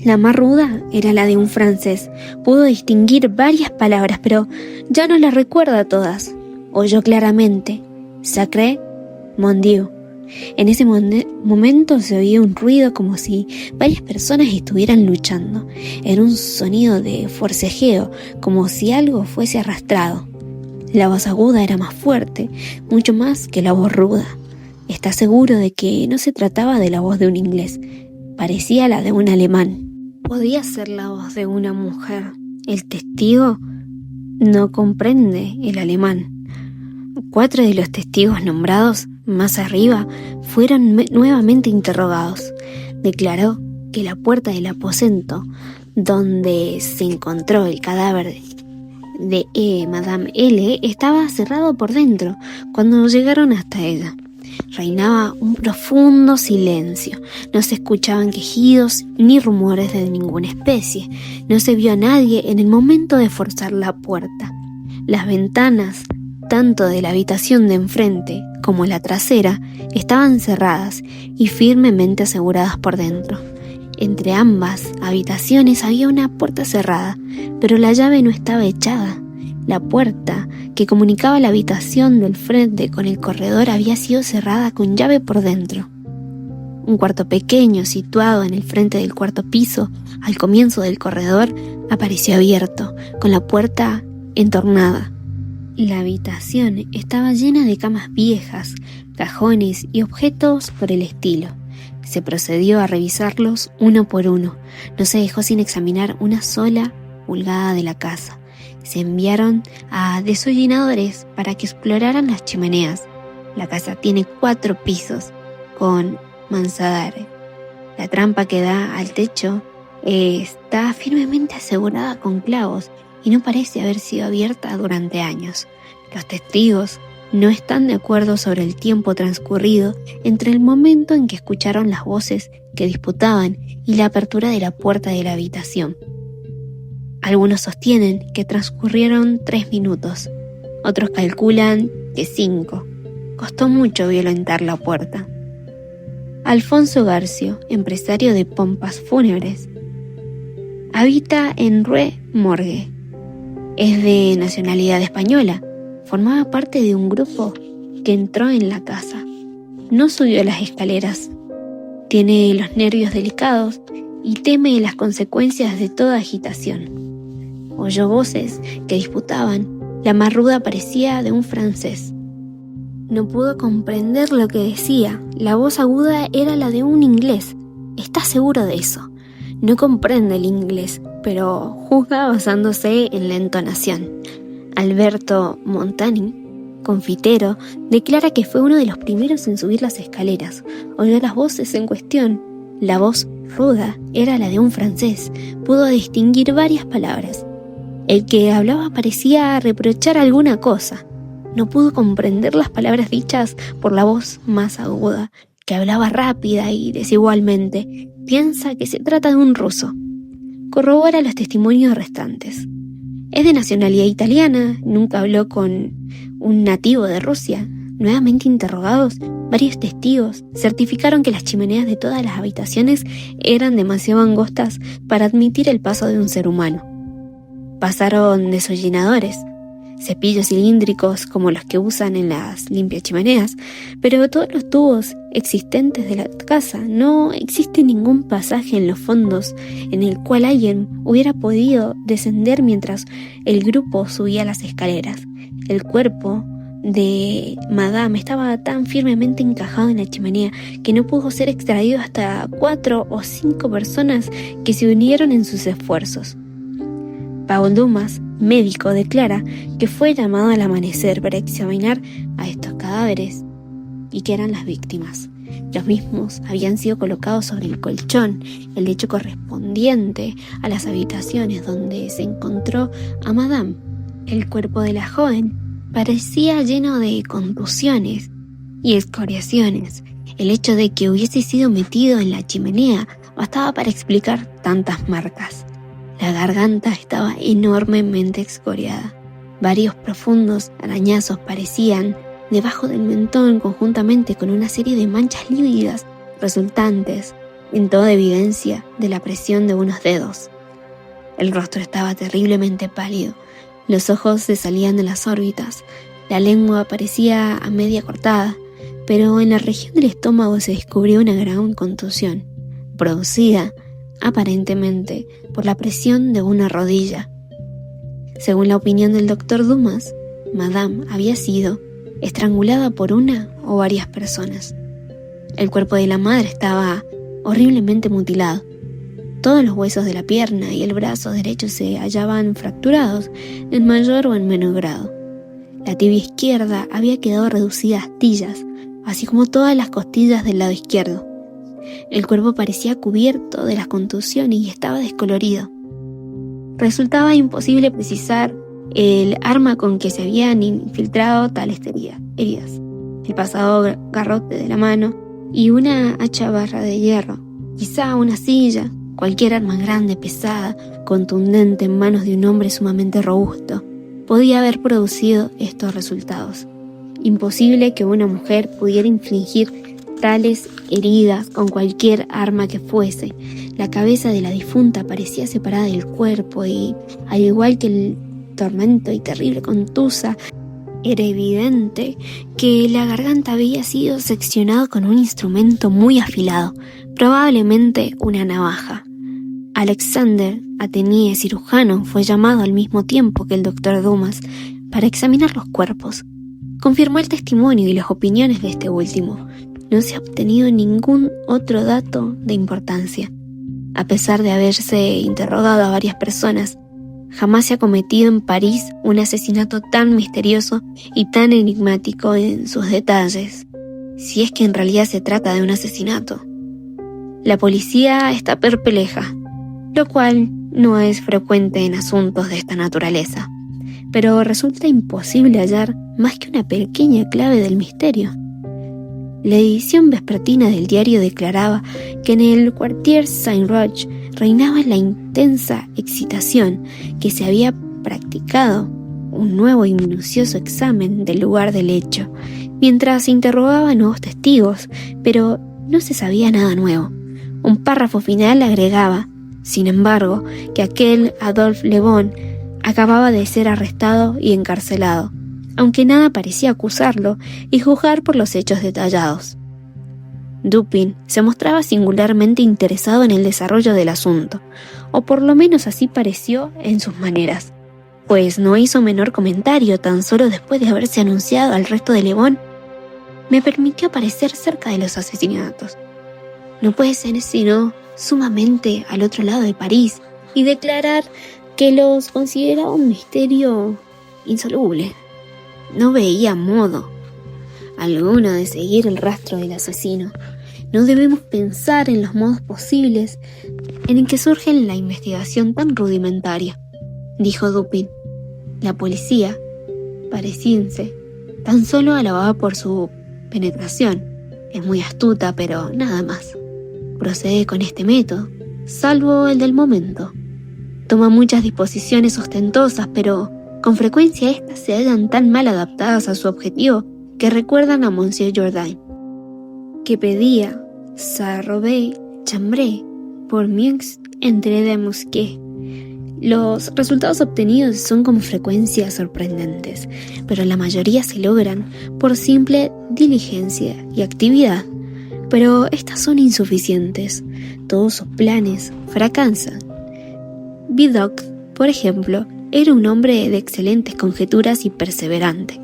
La más ruda era la de un francés. Pudo distinguir varias palabras, pero ya no las recuerda todas. Oyó claramente «Sacré, mon Dieu». En ese momento se oía un ruido como si varias personas estuvieran luchando. Era un sonido de forcejeo, como si algo fuese arrastrado. La voz aguda era más fuerte, mucho más que la voz ruda. Está seguro de que no se trataba de la voz de un inglés, parecía la de un alemán. Podía ser la voz de una mujer. El testigo no comprende el alemán. 4 de los testigos nombrados más arriba fueron nuevamente interrogados. Declaró que la puerta del aposento donde se encontró el cadáver de Madame L estaba cerrado por dentro cuando llegaron hasta ella. Reinaba un profundo silencio. No se escuchaban quejidos ni rumores de ninguna especie. No se vio a nadie en el momento de forzar la puerta. Las ventanas, tanto de la habitación de enfrente como la trasera, estaban cerradas y firmemente aseguradas por dentro. Entre ambas habitaciones había una puerta cerrada, pero la llave no estaba echada. La puerta que comunicaba la habitación del frente con el corredor había sido cerrada con llave por dentro. Un cuarto pequeño situado en el frente del 4º piso, al comienzo del corredor, apareció abierto, con la puerta entornada. La habitación estaba llena de camas viejas, cajones y objetos por el estilo. Se procedió a revisarlos uno por uno. No se dejó sin examinar una sola pulgada de la casa. Se enviaron a desollinadores para que exploraran las chimeneas. La casa tiene 4 pisos con mansarde. La trampa que da al techo está firmemente asegurada con clavos y no parece haber sido abierta durante años. Los testigos no están de acuerdo sobre el tiempo transcurrido entre el momento en que escucharon las voces que disputaban y la apertura de la puerta de la habitación. Algunos sostienen que transcurrieron 3 minutos, otros calculan que 5. Costó mucho violentar la puerta. Alfonso Garcio, empresario de pompas fúnebres, habita en Rue Morgue. Es de nacionalidad española. Formaba parte de un grupo que entró en la casa. No subió las escaleras. Tiene los nervios delicados y teme las consecuencias de toda agitación. Oyó voces que disputaban. La más ruda parecía de un francés. No pudo comprender lo que decía. La voz aguda era la de un inglés. Está seguro de eso. No comprende el inglés, pero juzga basándose en la entonación. Alberto Montani, confitero, declara que fue uno de los primeros en subir las escaleras. Oyó las voces en cuestión. La voz ruda era la de un francés. Pudo distinguir varias palabras. El que hablaba parecía reprochar alguna cosa. No pudo comprender las palabras dichas por la voz más aguda, que hablaba rápida y desigualmente. Piensa que se trata de un ruso. Corrobora los testimonios restantes. Es de nacionalidad italiana, nunca habló con un nativo de Rusia. Nuevamente interrogados, varios testigos certificaron que las chimeneas de todas las habitaciones eran demasiado angostas para admitir el paso de un ser humano. Pasaron desollinadores, cepillos cilíndricos como los que usan en las limpias chimeneas, pero todos los tubos existentes de la casa. No existe ningún pasaje en los fondos en el cual alguien hubiera podido descender mientras el grupo subía las escaleras. El cuerpo de Madame estaba tan firmemente encajado en la chimenea que no pudo ser extraído hasta 4 o 5 personas que se unieron en sus esfuerzos. Paul Dumas, médico, declara que fue llamado al amanecer para examinar a estos cadáveres y que eran las víctimas. Los mismos habían sido colocados sobre el colchón, el lecho correspondiente a las habitaciones donde se encontró a Madame. El cuerpo de la joven parecía lleno de contusiones y excoriaciones. El hecho de que hubiese sido metido en la chimenea bastaba para explicar tantas marcas. La garganta estaba enormemente excoriada. Varios profundos arañazos parecían debajo del mentón, conjuntamente con una serie de manchas lívidas resultantes en toda evidencia de la presión de unos dedos. El rostro estaba terriblemente pálido. Los ojos se salían de las órbitas. La lengua parecía a media cortada, pero en la región del estómago se descubrió una gran contusión, producida aparentemente por la presión de una rodilla. Según la opinión del doctor Dumas, Madame había sido estrangulada por una o varias personas. El cuerpo de la madre estaba horriblemente mutilado. Todos los huesos de la pierna y el brazo derecho se hallaban fracturados en mayor o en menor grado. La tibia izquierda había quedado reducida a astillas, así como todas las costillas del lado izquierdo. El cuerpo parecía cubierto de las contusiones y estaba descolorido. Resultaba imposible precisar el arma con que se habían infiltrado tales heridas. El pasado garrote de la mano y una hacha barra de hierro, quizá una silla, cualquier arma grande, pesada, contundente en manos de un hombre sumamente robusto, podía haber producido estos resultados. Imposible que una mujer pudiera infligir tales heridas con cualquier arma que fuese. La cabeza de la difunta parecía separada del cuerpo y, al igual que el tormento y terrible contusa, era evidente que la garganta había sido seccionada con un instrumento muy afilado, probablemente una navaja. Alexander Atenier, cirujano, fue llamado al mismo tiempo que el doctor Dumas para examinar los cuerpos. Confirmó el testimonio y las opiniones de este último. No se ha obtenido ningún otro dato de importancia. A pesar de haberse interrogado a varias personas, jamás se ha cometido en París un asesinato tan misterioso y tan enigmático en sus detalles, si es que en realidad se trata de un asesinato. La policía está perpleja, lo cual no es frecuente en asuntos de esta naturaleza, pero resulta imposible hallar más que una pequeña clave del misterio. La edición vespertina del diario declaraba que en el Quartier Saint-Roch reinaba la intensa excitación, que se había practicado un nuevo y minucioso examen del lugar del hecho, mientras se interrogaba a nuevos testigos, pero no se sabía nada nuevo. Un párrafo final agregaba, sin embargo, que aquel Adolphe Le Bon acababa de ser arrestado y encarcelado, aunque nada parecía acusarlo y juzgar por los hechos detallados. Dupin se mostraba singularmente interesado en el desarrollo del asunto, o por lo menos así pareció en sus maneras, pues no hizo menor comentario tan solo después de haberse anunciado al resto de Levon. Me permitió aparecer cerca de los asesinatos. No puede ser sino sumamente al otro lado de París y declarar que los consideraba un misterio insoluble. No veía modo alguno de seguir el rastro del asesino. No debemos pensar en los modos posibles en que surge la investigación tan rudimentaria, dijo Dupin. La policía, parisiense, tan solo alababa por su penetración. Es muy astuta, pero nada más. Procede con este método, salvo el del momento. Toma muchas disposiciones ostentosas, pero con frecuencia éstas se hallan tan mal adaptadas a su objetivo que recuerdan a Monsieur Jourdain, que pedía «Ça robe chambre por mieux entre de mosquée». Los resultados obtenidos son con frecuencia sorprendentes, pero la mayoría se logran por simple diligencia y actividad. Pero estas son insuficientes. Todos sus planes fracasan. Vidocq, por ejemplo, era un hombre de excelentes conjeturas y perseverante,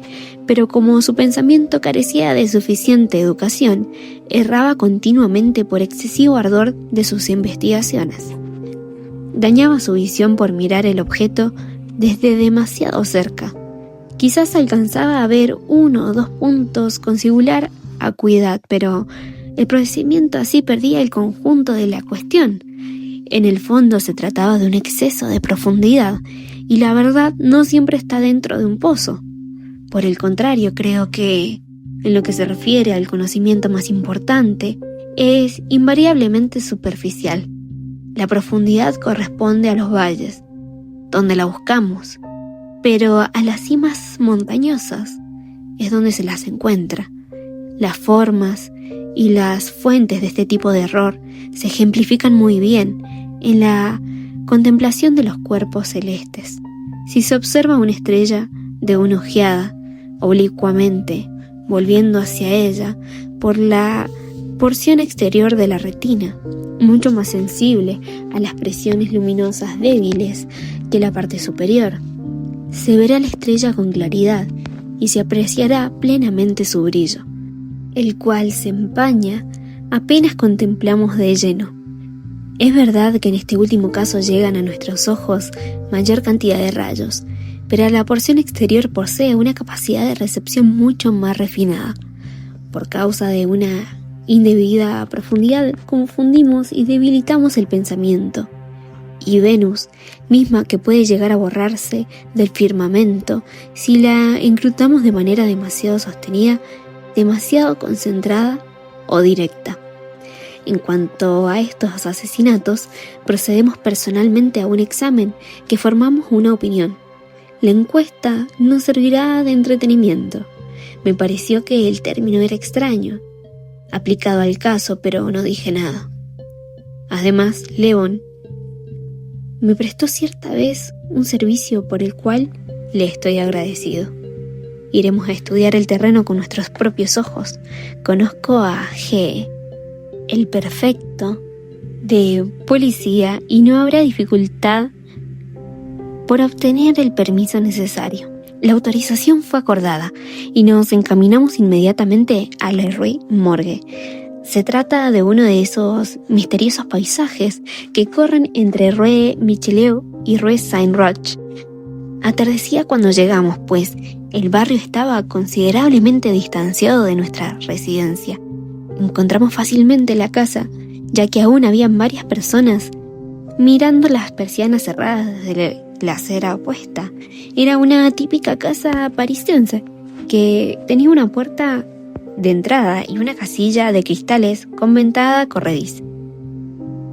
pero como su pensamiento carecía de suficiente educación, erraba continuamente por excesivo ardor de sus investigaciones. Dañaba su visión por mirar el objeto desde demasiado cerca. Quizás alcanzaba a ver 1 o 2 puntos con singular acuidad, pero el procedimiento así perdía el conjunto de la cuestión. En el fondo se trataba de un exceso de profundidad, y la verdad no siempre está dentro de un pozo. Por el contrario, creo que, en lo que se refiere al conocimiento más importante, es invariablemente superficial. La profundidad corresponde a los valles, donde la buscamos, pero a las cimas montañosas es donde se las encuentra. Las formas y las fuentes de este tipo de error se ejemplifican muy bien en la contemplación de los cuerpos celestes. Si se observa una estrella de una ojeada, oblicuamente, volviendo hacia ella por la porción exterior de la retina, mucho más sensible a las presiones luminosas débiles que la parte superior, se verá la estrella con claridad y se apreciará plenamente su brillo, el cual se empaña apenas contemplamos de lleno. Es verdad que en este último caso llegan a nuestros ojos mayor cantidad de rayos, pero la porción exterior posee una capacidad de recepción mucho más refinada. Por causa de una indebida profundidad, confundimos y debilitamos el pensamiento. Y Venus, misma que puede llegar a borrarse del firmamento si la encrutamos de manera demasiado sostenida, demasiado concentrada o directa. En cuanto a estos asesinatos, procedemos personalmente a un examen que formamos una opinión. La encuesta nos servirá de entretenimiento. Me pareció que el término era extraño, aplicado al caso, pero no dije nada. Además, Levon me prestó cierta vez un servicio por el cual le estoy agradecido. Iremos a estudiar el terreno con nuestros propios ojos. Conozco a G, el perfecto de policía, y no habrá dificultad por obtener el permiso necesario. La autorización fue acordada y nos encaminamos inmediatamente a la Rue Morgue. Se trata de uno de esos misteriosos paisajes que corren entre Rue Michelieu y Rue Saint-Roch. Atardecía cuando llegamos, pues el barrio estaba considerablemente distanciado de nuestra residencia. Encontramos fácilmente la casa, ya que aún habían varias personas mirando las persianas cerradas desde la acera opuesta. Era una típica casa parisiense que tenía una puerta de entrada y una casilla de cristales con ventada corrediza,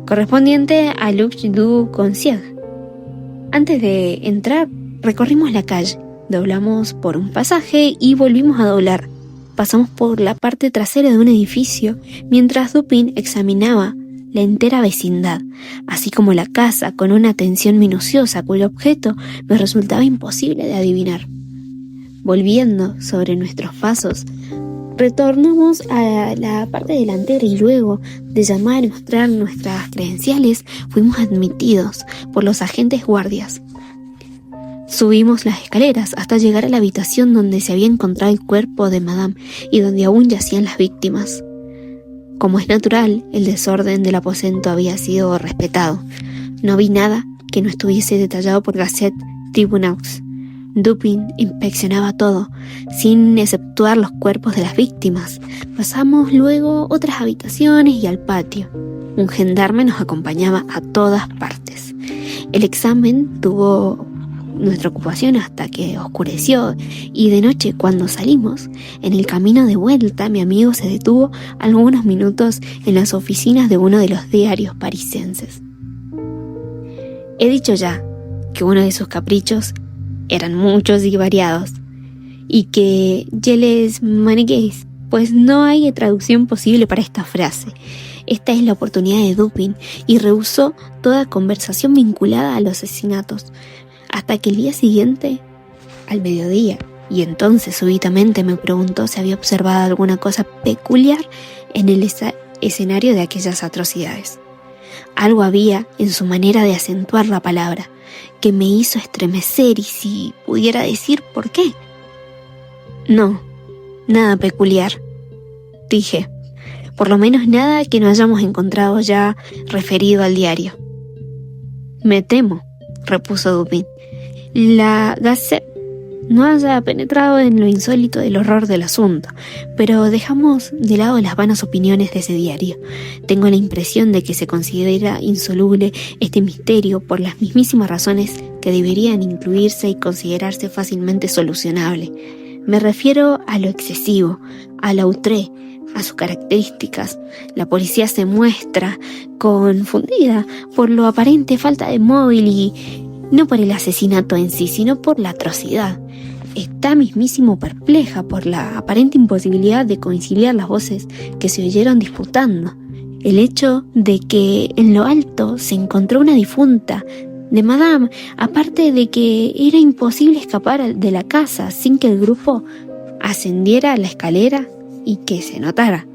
correspondiente al Luxe du Concierge. Antes de entrar, recorrimos la calle, doblamos por un pasaje y volvimos a doblar. Pasamos por la parte trasera de un edificio mientras Dupin examinaba la entera vecindad, así como la casa, con una atención minuciosa cuyo objeto nos resultaba imposible de adivinar. Volviendo sobre nuestros pasos, Retornamos a la parte delantera y luego de llamar y mostrar nuestras credenciales, fuimos admitidos por los agentes guardias. Subimos las escaleras hasta llegar a la habitación donde se había encontrado el cuerpo de Madame y donde aún yacían las víctimas. Como es natural, el desorden del aposento había sido respetado. No vi nada que no estuviese detallado por Gazette Tribunaux. Dupin inspeccionaba todo, sin exceptuar los cuerpos de las víctimas. Pasamos luego otras habitaciones y al patio. Un gendarme nos acompañaba a todas partes. El examen tuvo nuestra ocupación hasta que oscureció, y de noche, cuando salimos, en el camino de vuelta, mi amigo se detuvo algunos minutos en las oficinas de uno de los diarios parisienses. He dicho ya que uno de sus caprichos eran muchos y variados, y que je les maniqueis, pues no hay traducción posible para esta frase. Esta es la oportunidad de Dupin, y rehusó toda conversación vinculada a los asesinatos, hasta que el día siguiente, al mediodía, y entonces súbitamente me preguntó si había observado alguna cosa peculiar en el escenario de aquellas atrocidades. Algo había en su manera de acentuar la palabra que me hizo estremecer, y si pudiera decir por qué. No, nada peculiar, dije. Por lo menos nada que no hayamos encontrado ya referido al diario. Me temo, repuso Dupin, la Gazette no haya penetrado en lo insólito del horror del asunto, pero dejamos de lado las vanas opiniones de ese diario. Tengo la impresión de que se considera insoluble este misterio por las mismísimas razones que deberían incluirse y considerarse fácilmente solucionable. Me refiero a lo excesivo, al outré, a sus características. La policía se muestra confundida por la aparente falta de móvil, y no por el asesinato en sí, sino por la atrocidad. Está mismísimo perpleja por la aparente imposibilidad de conciliar las voces que se oyeron disputando. El hecho de que en lo alto se encontró una difunta de Madame, aparte de que era imposible escapar de la casa sin que el grupo ascendiera a la escalera y que se notara.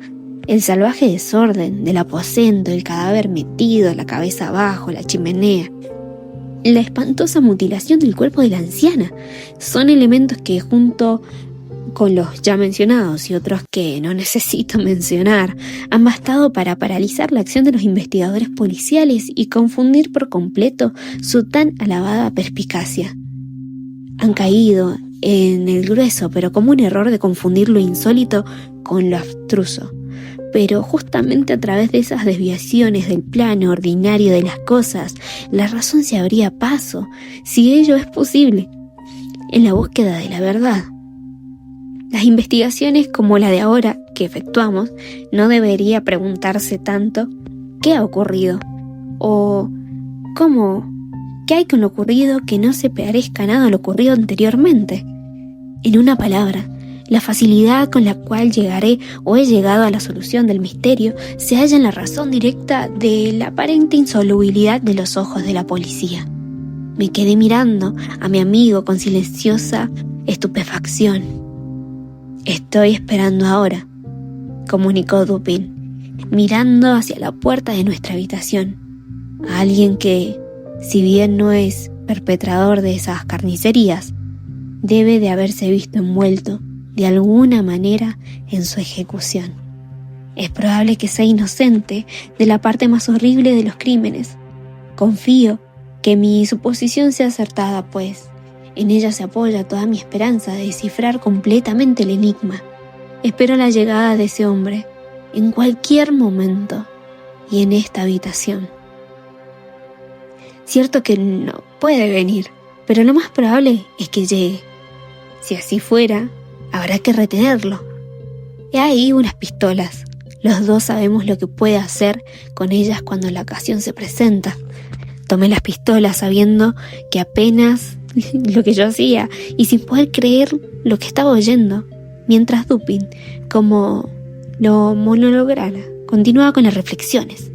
El salvaje desorden del aposento, el cadáver metido, la cabeza abajo, la chimenea, la espantosa mutilación del cuerpo de la anciana, son elementos que, junto con los ya mencionados y otros que no necesito mencionar, han bastado para paralizar la acción de los investigadores policiales y confundir por completo su tan alabada perspicacia. Han caído en el grueso pero común error de confundir lo insólito con lo abstruso. Pero justamente a través de esas desviaciones del plano ordinario de las cosas, la razón se abría paso, si ello es posible, en la búsqueda de la verdad. Las investigaciones como la de ahora que efectuamos, no debería preguntarse tanto ¿qué ha ocurrido? O ¿cómo? ¿Qué hay con lo ocurrido que no se parezca nada a lo ocurrido anteriormente? En una palabra, la facilidad con la cual llegaré o he llegado a la solución del misterio se halla en la razón directa de la aparente insolubilidad de los ojos de la policía. Me quedé mirando a mi amigo con silenciosa estupefacción. «Estoy esperando ahora», comunicó Dupin, mirando hacia la puerta de nuestra habitación, a alguien que, si bien no es perpetrador de esas carnicerías, debe de haberse visto envuelto de alguna manera en su ejecución. Es probable que sea inocente de la parte más horrible de los crímenes. Confío que mi suposición sea acertada, pues en ella se apoya toda mi esperanza de descifrar completamente el enigma. Espero la llegada de ese hombre en cualquier momento y en esta habitación. Cierto que no puede venir, pero lo más probable es que llegue. Si así fuera, habrá que retenerlo. He ahí unas pistolas. Los dos sabemos lo que puede hacer con ellas cuando la ocasión se presenta. Tomé las pistolas sabiendo que apenas lo que yo hacía y sin poder creer lo que estaba oyendo, mientras Dupin, como lo monolograra, continuaba con las reflexiones.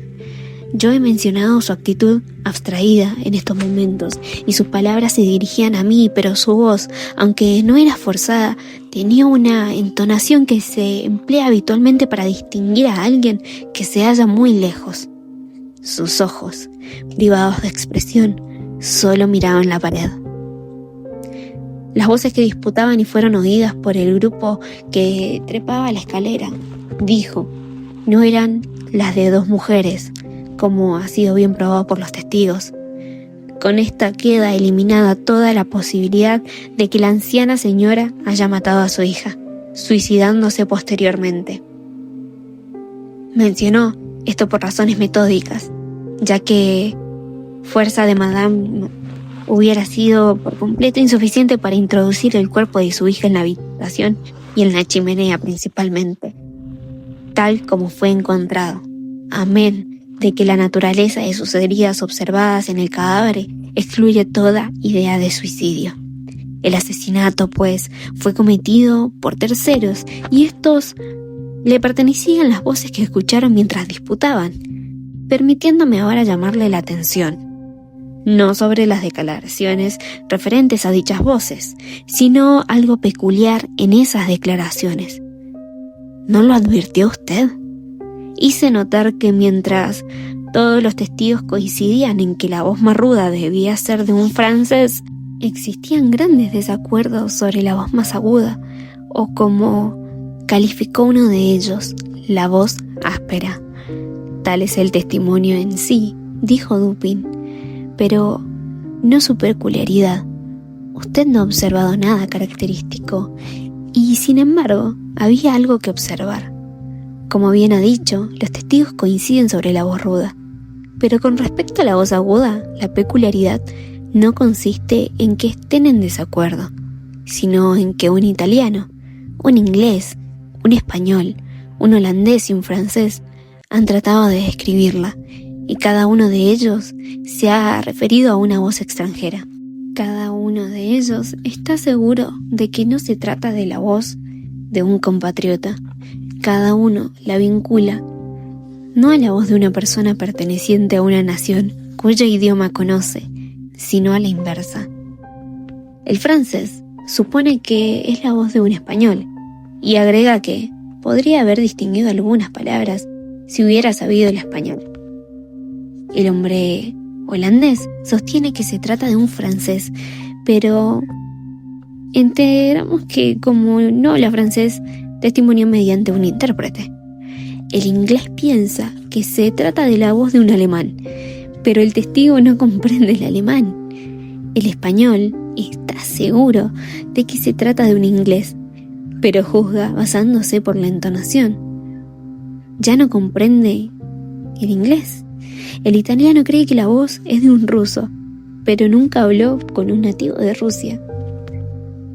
Yo he mencionado su actitud abstraída en estos momentos y sus palabras se dirigían a mí, pero su voz, aunque no era forzada, tenía una entonación que se emplea habitualmente para distinguir a alguien que se halla muy lejos. Sus ojos, privados de expresión, solo miraban la pared. Las voces que disputaban y fueron oídas por el grupo que trepaba la escalera, dijo, no eran las de dos mujeres, como ha sido bien probado por los testigos. Con esta queda eliminada toda la posibilidad de que la anciana señora haya matado a su hija, suicidándose posteriormente. Mencionó esto por razones metódicas, ya que fuerza de Madame hubiera sido por completo insuficiente para introducir el cuerpo de su hija en la habitación y en la chimenea principalmente, tal como fue encontrado, amén de que la naturaleza de sus heridas observadas en el cadáver excluye toda idea de suicidio. El asesinato, pues, fue cometido por terceros y estos le pertenecían las voces que escucharon mientras disputaban, permitiéndome ahora llamarle la atención, no sobre las declaraciones referentes a dichas voces, sino algo peculiar en esas declaraciones. ¿No lo advirtió usted? Hice notar que mientras todos los testigos coincidían en que la voz más ruda debía ser de un francés, existían grandes desacuerdos sobre la voz más aguda, o como calificó uno de ellos, la voz áspera. Tal es el testimonio en sí, dijo Dupin, pero no su peculiaridad. Usted no ha observado nada característico, y sin embargo, había algo que observar. Como bien ha dicho, los testigos coinciden sobre la voz ruda, pero con respecto a la voz aguda, la peculiaridad no consiste en que estén en desacuerdo, sino en que un italiano, un inglés, un español, un holandés y un francés han tratado de describirla, y cada uno de ellos se ha referido a una voz extranjera. Cada uno de ellos está seguro de que no se trata de la voz de un compatriota. Cada uno la vincula no a la voz de una persona perteneciente a una nación cuyo idioma conoce, sino a la inversa. El francés supone que es la voz de un español y agrega que podría haber distinguido algunas palabras si hubiera sabido el español. El hombre holandés sostiene que se trata de un francés, pero enteramos que como no habla francés, testimonió mediante un intérprete. El inglés piensa que se trata de la voz de un alemán, pero el testigo no comprende el alemán. El español está seguro de que se trata de un inglés, pero juzga basándose por la entonación. Ya no comprende el inglés. El italiano cree que la voz es de un ruso, pero nunca habló con un nativo de Rusia.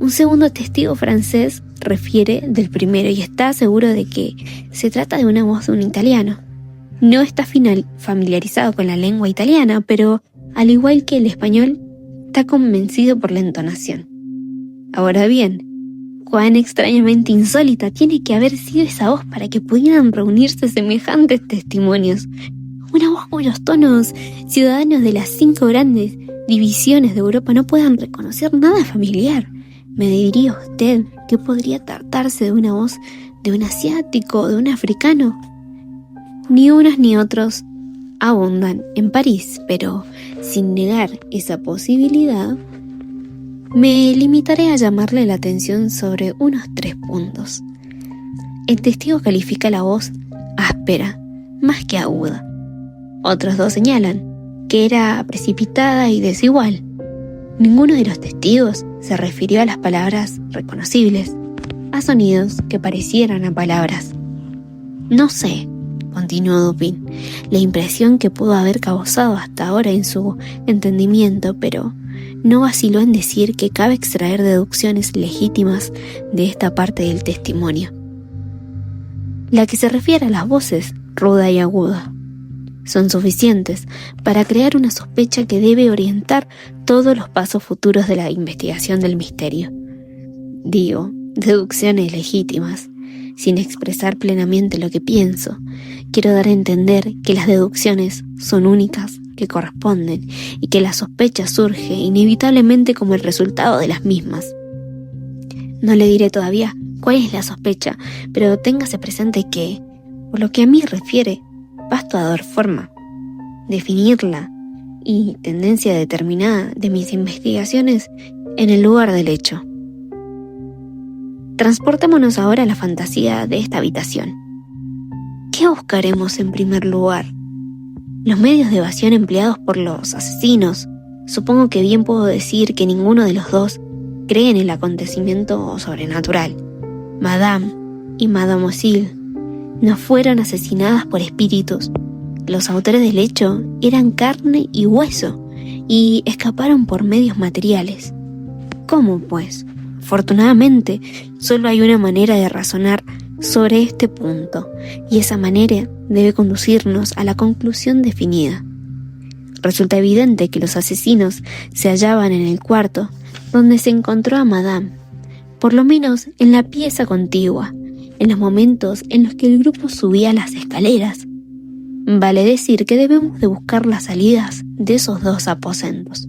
Un segundo testigo francés refiere del primero y está seguro de que se trata de una voz de un italiano. No está familiarizado con la lengua italiana, pero al igual que el español, está convencido por la entonación. Ahora bien, cuán extrañamente insólita tiene que haber sido esa voz para que pudieran reunirse semejantes testimonios. Una voz cuyos tonos ciudadanos de las 5 grandes divisiones de Europa no puedan reconocer nada familiar. ¿Me diría usted que podría tratarse de una voz de un asiático o de un africano? Ni unos ni otros abundan en París, pero sin negar esa posibilidad, me limitaré a llamarle la atención sobre unos 3 puntos. El testigo califica la voz áspera, más que aguda. Otros 2 señalan que era precipitada y desigual. Ninguno de los testigos se refirió a las palabras reconocibles, a sonidos que parecieran a palabras. No sé, continuó Dupin, la impresión que pudo haber causado hasta ahora en su entendimiento, pero no vaciló en decir que cabe extraer deducciones legítimas de esta parte del testimonio. La que se refiere a las voces ruda y aguda son suficientes para crear una sospecha que debe orientar todos los pasos futuros de la investigación del misterio. Digo, deducciones legítimas. sin expresar plenamente lo que pienso. Quiero dar a entender que las deducciones son únicas, que corresponden, y que la sospecha surge inevitablemente como el resultado de las mismas. No le diré todavía cuál es la sospecha, pero téngase presente que, por lo que a mí refiere, basto a dar forma, definirla y tendencia determinada de mis investigaciones en el lugar del hecho. Transportémonos ahora a la fantasía de esta habitación. ¿Qué buscaremos en primer lugar? Los medios de evasión empleados por los asesinos. Supongo que bien puedo decir que ninguno de los dos cree en el acontecimiento sobrenatural. Madame y Mademoiselle no fueron asesinadas por espíritus. Los autores del hecho eran carne y hueso y escaparon por medios materiales. ¿Cómo, pues? Afortunadamente, solo hay una manera de razonar sobre este punto, y esa manera debe conducirnos a la conclusión definida. Resulta evidente que los asesinos se hallaban en el cuarto donde se encontró a Madame, por lo menos en la pieza contigua, en los momentos en los que el grupo subía las escaleras. Vale decir que debemos de buscar las salidas de esos dos aposentos.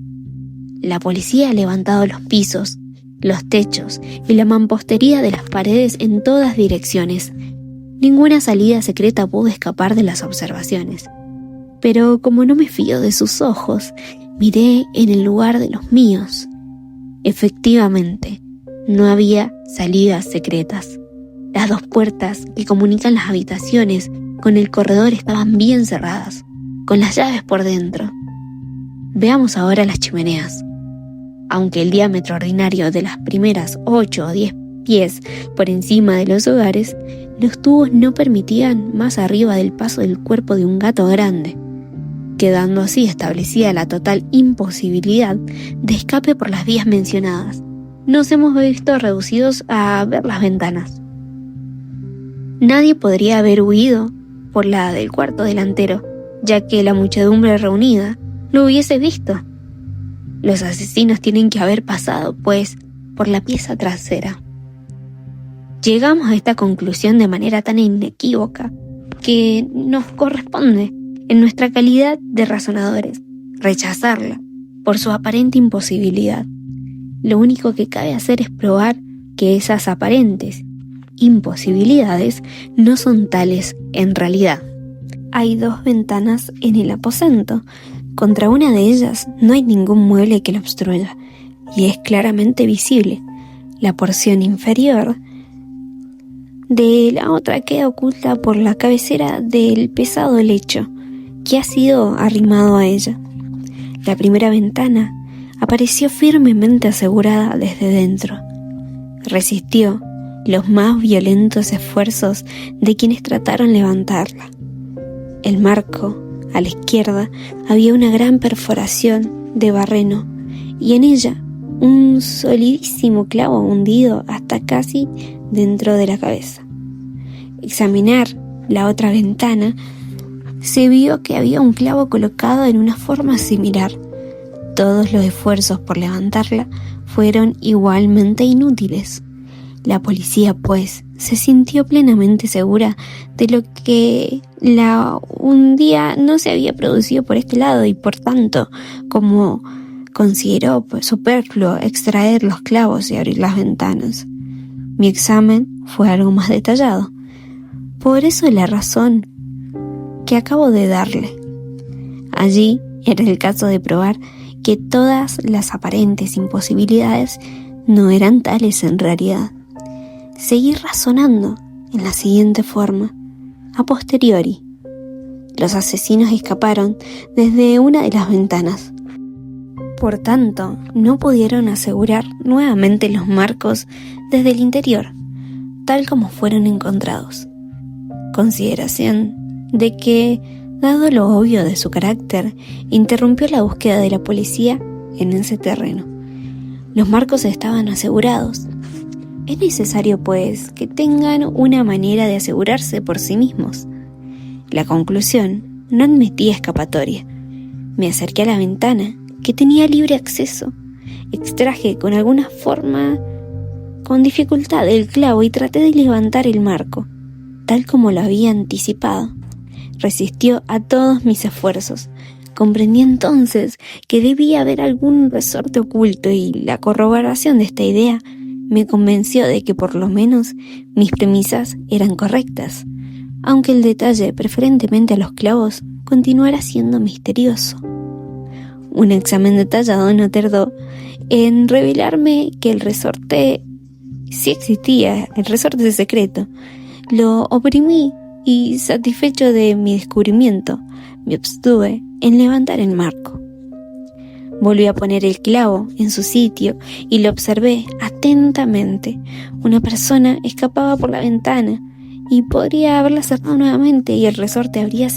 La policía ha levantado los pisos, los techos y la mampostería de las paredes en todas direcciones. Ninguna salida secreta pudo escapar de las observaciones. Pero como no me fío de sus ojos, miré en el lugar de los míos. Efectivamente, no había salidas secretas. Las dos puertas que comunican las habitaciones con el corredor estaban bien cerradas, con las llaves por dentro. Veamos ahora las chimeneas. Aunque el diámetro ordinario de las primeras 8 o 10 pies por encima de los hogares, los tubos no permitían más arriba del paso del cuerpo de un gato grande, quedando así establecida la total imposibilidad de escape por las vías mencionadas. Nos hemos visto reducidos a ver las ventanas. Nadie podría haber huido por la del cuarto delantero, ya que la muchedumbre reunida lo hubiese visto. Los asesinos tienen que haber pasado, pues, por la pieza trasera. Llegamos a esta conclusión de manera tan inequívoca que nos corresponde, en nuestra calidad de razonadores, rechazarla por su aparente imposibilidad. Lo único que cabe hacer es probar que esas aparentes imposibilidades no son tales en realidad. Hay dos ventanas en el aposento. Contra una de ellas no hay ningún mueble que la obstruya, y es claramente visible. La porción inferior de la otra queda oculta por la cabecera del pesado lecho que ha sido arrimado a ella. La primera ventana apareció firmemente asegurada desde dentro. Resistió los más violentos esfuerzos de quienes trataron levantarla. El marco, a la izquierda, había una gran perforación de barreno y en ella un solidísimo clavo hundido hasta casi dentro de la cabeza. Examinar la otra ventana, se vio que había un clavo colocado en una forma similar. Todos los esfuerzos por levantarla fueron igualmente inútiles. La policía, pues, se sintió plenamente segura de lo que la hundía no se había producido por este lado y por tanto, como consideró superfluo extraer los clavos y abrir las ventanas. Mi examen fue algo más detallado. Por eso la razón que acabo de darle. Allí era el caso de probar que todas las aparentes imposibilidades no eran tales en realidad. Seguí razonando en la siguiente forma. A posteriori, los asesinos escaparon desde una de las ventanas. Por tanto, no pudieron asegurar nuevamente los marcos desde el interior, tal como fueron encontrados. Consideración de que, dado lo obvio de su carácter, interrumpió la búsqueda de la policía en ese terreno. Los marcos estaban asegurados. Es necesario, pues, que tengan una manera de asegurarse por sí mismos. La conclusión no admitía escapatoria. Me acerqué a la ventana, que tenía libre acceso. Extraje con alguna forma con dificultad el clavo y traté de levantar el marco, tal como lo había anticipado. Resistió a todos mis esfuerzos. Comprendí entonces que debía haber algún resorte oculto y la corroboración de esta idea me convenció de que por lo menos mis premisas eran correctas, aunque el detalle, preferentemente a los clavos, continuara siendo misterioso. Un examen detallado no tardó en revelarme que el resorte sí existía, el resorte secreto. Lo oprimí y, satisfecho de mi descubrimiento, me abstuve en levantar el marco. Volví a poner el clavo en su sitio y lo observé atentamente. Una persona escapaba por la ventana y podría haberla cerrado nuevamente y el resorte habría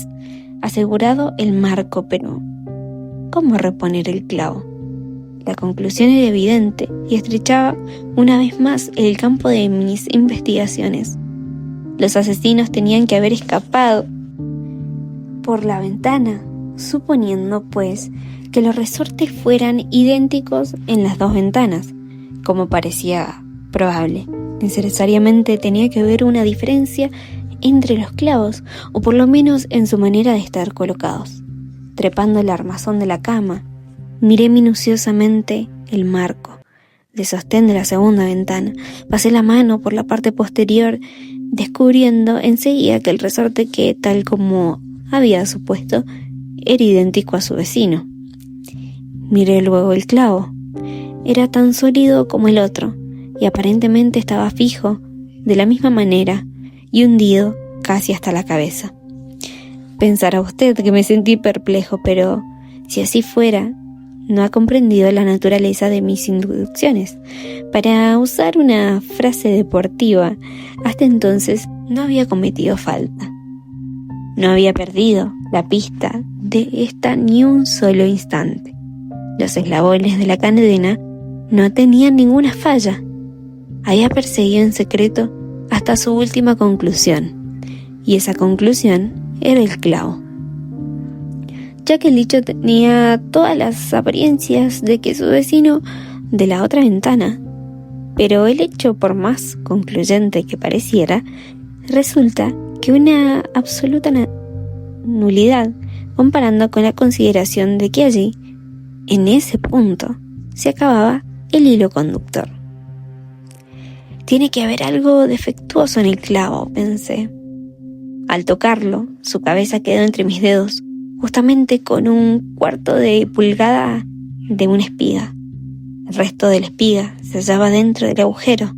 asegurado el marco, pero ¿cómo reponer el clavo? La conclusión era evidente y estrechaba una vez más el campo de mis investigaciones. Los asesinos tenían que haber escapado por la ventana, suponiendo, pues, que los resortes fueran idénticos en las dos ventanas, como parecía probable. Necesariamente tenía que haber una diferencia entre los clavos, o por lo menos en su manera de estar colocados. Trepando el armazón de la cama, miré minuciosamente el marco de sostén de la segunda ventana. Pasé la mano por la parte posterior, descubriendo enseguida que el resorte, que tal como había supuesto, era idéntico a su vecino. Miré luego el clavo. Era tan sólido como el otro, y aparentemente estaba fijo de la misma manera y hundido casi hasta la cabeza. Pensará usted que me sentí perplejo, pero si así fuera, no ha comprendido la naturaleza de mis inducciones. Para usar una frase deportiva, hasta entonces no había cometido falta. No había perdido la pista de esta ni un solo instante. Los eslabones de la cadena no tenían ninguna falla. Había perseguido en secreto hasta su última conclusión, y esa conclusión era el clavo. Ya que el dicho tenía todas las apariencias de que su vecino de la otra ventana, pero el hecho, por más concluyente que pareciera, resulta que una absoluta nulidad, comparando con la consideración de que allí, en ese punto, se acababa el hilo conductor. Tiene que haber algo defectuoso en el clavo, pensé. Al tocarlo, su cabeza quedó entre mis dedos, justamente con un cuarto de pulgada de una espiga. El resto de la espiga se hallaba dentro del agujero,